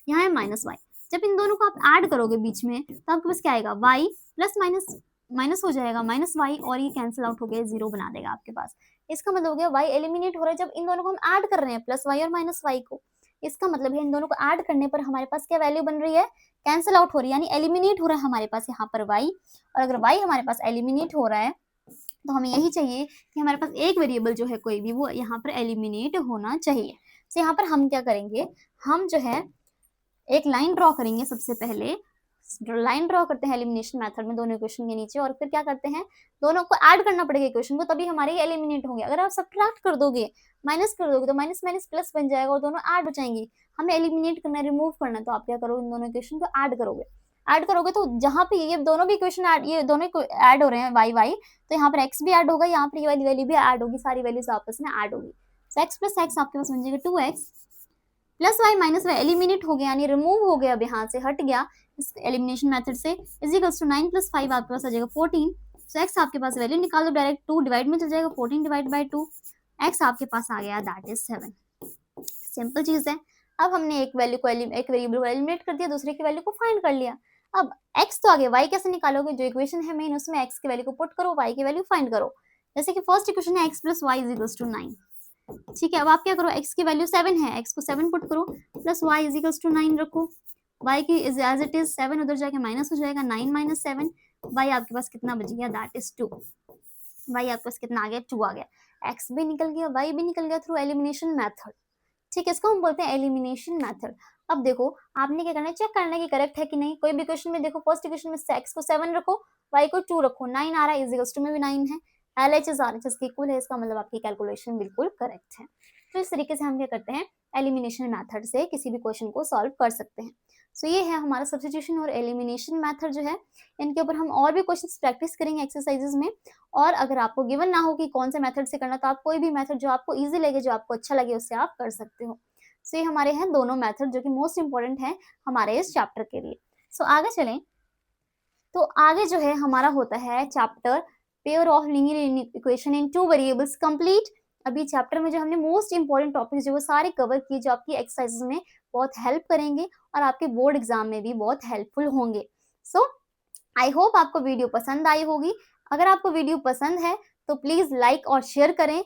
यहाँ है माइनस वाई। जब इन दोनों को आप ऐड करोगे बीच में, तो आपके पास क्या आएगा, वाई प्लस माइनस माइनस हो जाएगा, माइनस वाई, और ये कैंसिल आउट हो गया, जीरो बना देगा आपके पास। इसका मतलब हो गया वाई एलिमिनेट हो रहा है जब इन दोनों को हम ऐड कर रहे हैं, प्लस वाई और माइनस वाई को। इसका मतलब है इन दोनों को ऐड करने पर हमारे पास क्या वैल्यू बन रही है, कैंसिल आउट हो रही है, यानी एलिमिनेट हो रहा है हमारे पास यहाँ पर y। और अगर y हमारे पास एलिमिनेट हो रहा है तो हमें यही चाहिए कि हमारे पास एक वेरिएबल जो है कोई भी, वो यहाँ पर एलिमिनेट होना चाहिए। तो यहाँ पर हम क्या करेंगे, हम जो है एक लाइन ड्रॉ करेंगे। सबसे पहले लाइन ड्रॉ करते हैं एलिमिनेशन मेथड में दोनों इक्वेशन के नीचे, और फिर क्या करते हैं, दोनों को ऐड करना पड़ेगा इक्वेशन को, तभी हमारे ये एलिमिनेट होंगे। अगर आप सब्ट्रैक्ट कर दोगे, माइनस कर दोगे, तो माइनस माइनस प्लस बन जाएगा और दोनों ऐड हो जाएंगी। हमें एलिमिनेट करना है, रिमूव करना है, तो आप क्या करोगे, इन दोनों इक्वेशन को ऐड करोगे। ऐड करोगे तो जहां पे ये दोनों भी इक्वेशन ऐड, ये दोनों ऐड हो रहे हैं वाई वाई, तो यहाँ पर x भी ऐड होगा, यहाँ पर ये वाली वैल्यू भी ऐड होगी, सारी वैल्यूज आपस में ऐड होगी। तो x प्लस एक्स आपके पास बन जाएगा 2x plus y minus y, eliminate हो गया यानी रिमूव हो गया, अब यहाँ से हट गया इस एलिमिनेशन मेथड से, इज इक्वल्स टू 9 प्लस 5 आपके पास आ जाएगा 14। सो x आपके पास वैल्यू निकाल दो डायरेक्ट, 2 डिवाइड में चल जाएगा, 14 डिवाइड बाय 2, x आपके पास आ गया, दैट इज 7। सिंपल चीज है। अब हमने एक वैल्यू को एक वेरिएबल को एलिमिनेट कर दिया, दूसरे की वैल्यू को फाइंड कर लिया। अब x तो आ गया, y कैसे निकालोगे, जो इक्वेशन है मेन उसमें x की वैल्यू को पुट करो, y की वैल्यू फाइंड करो। जैसे कि फर्स्ट इक्वेशन है x plus y is equals to 9, ठीक है। अब आप क्या करो, x की वैल्यू 7 है, x को 7 पुट करो, plus y is equals to 9 रखो, y की इज एज इट इज 7 उधर जाके माइनस हो जाएगा, 9 माइनस 7, y आपके पास कितना बच गया, दैट इज 2। y आपके पास कितना आ गया, 2 आ गया, x भी निकल गया, y भी निकल गया थ्रू एलिमिनेशन मेथड। ठीक है, इसको हम बोलते हैं एलिमिनेशन मेथड। अब देखो आपने क्या करना है, चेक करना है कि करेक्ट है कि नहीं। कोई भी क्वेश्चन में देखो, फर्स्ट इक्वेशन में x को 7 रखो, y को 2 रखो, 9 आ रहा है, इज इक्वल्स टू में भी 9 है, LHS RHS के इक्वल है, इसका मतलब आपकी कैलकुलेशन बिल्कुल करेक्ट है। तो इस तरीके से हम क्या करते हैं, एलिमिनेशन मेथड से किसी भी क्वेश्चन को सॉल्व कर सकते हैं। सो ये है हमारा सब्स्टिट्यूशन और एलिमिनेशन मेथड जो है, इनके ऊपर हम और भी क्वेश्चंस प्रैक्टिस करेंगे एक्सरसाइजेस में। और अगर आपको गिवन ना हो कि कौन से मेथड से करना, तो आप कोई भी मेथड जो आपको ईजी लगे, जो आपको अच्छा लगे, उससे आप कर सकते हो। सो ये हमारे हैं दोनों मेथड जो कि मोस्ट इंपॉर्टेंट है हमारे इस चैप्टर के लिए। सो आगे चलें, तो आगे जो है हमारा होता है chapter pair of linear equation in 2 variables complete. अभी चैप्टर में जो हमने मोस्ट इंपॉर्टेंट टॉपिक्स जो वो सारे कवर किए, जो आपकी एक्सरसाइजेस में बहुत हेल्प करेंगे और आपके बोर्ड एग्जाम में भी बहुत हेल्पफुल होंगे। सो आई होप आपको वीडियो पसंद आई होगी। अगर आपको वीडियो पसंद है तो प्लीज लाइक और शेयर करें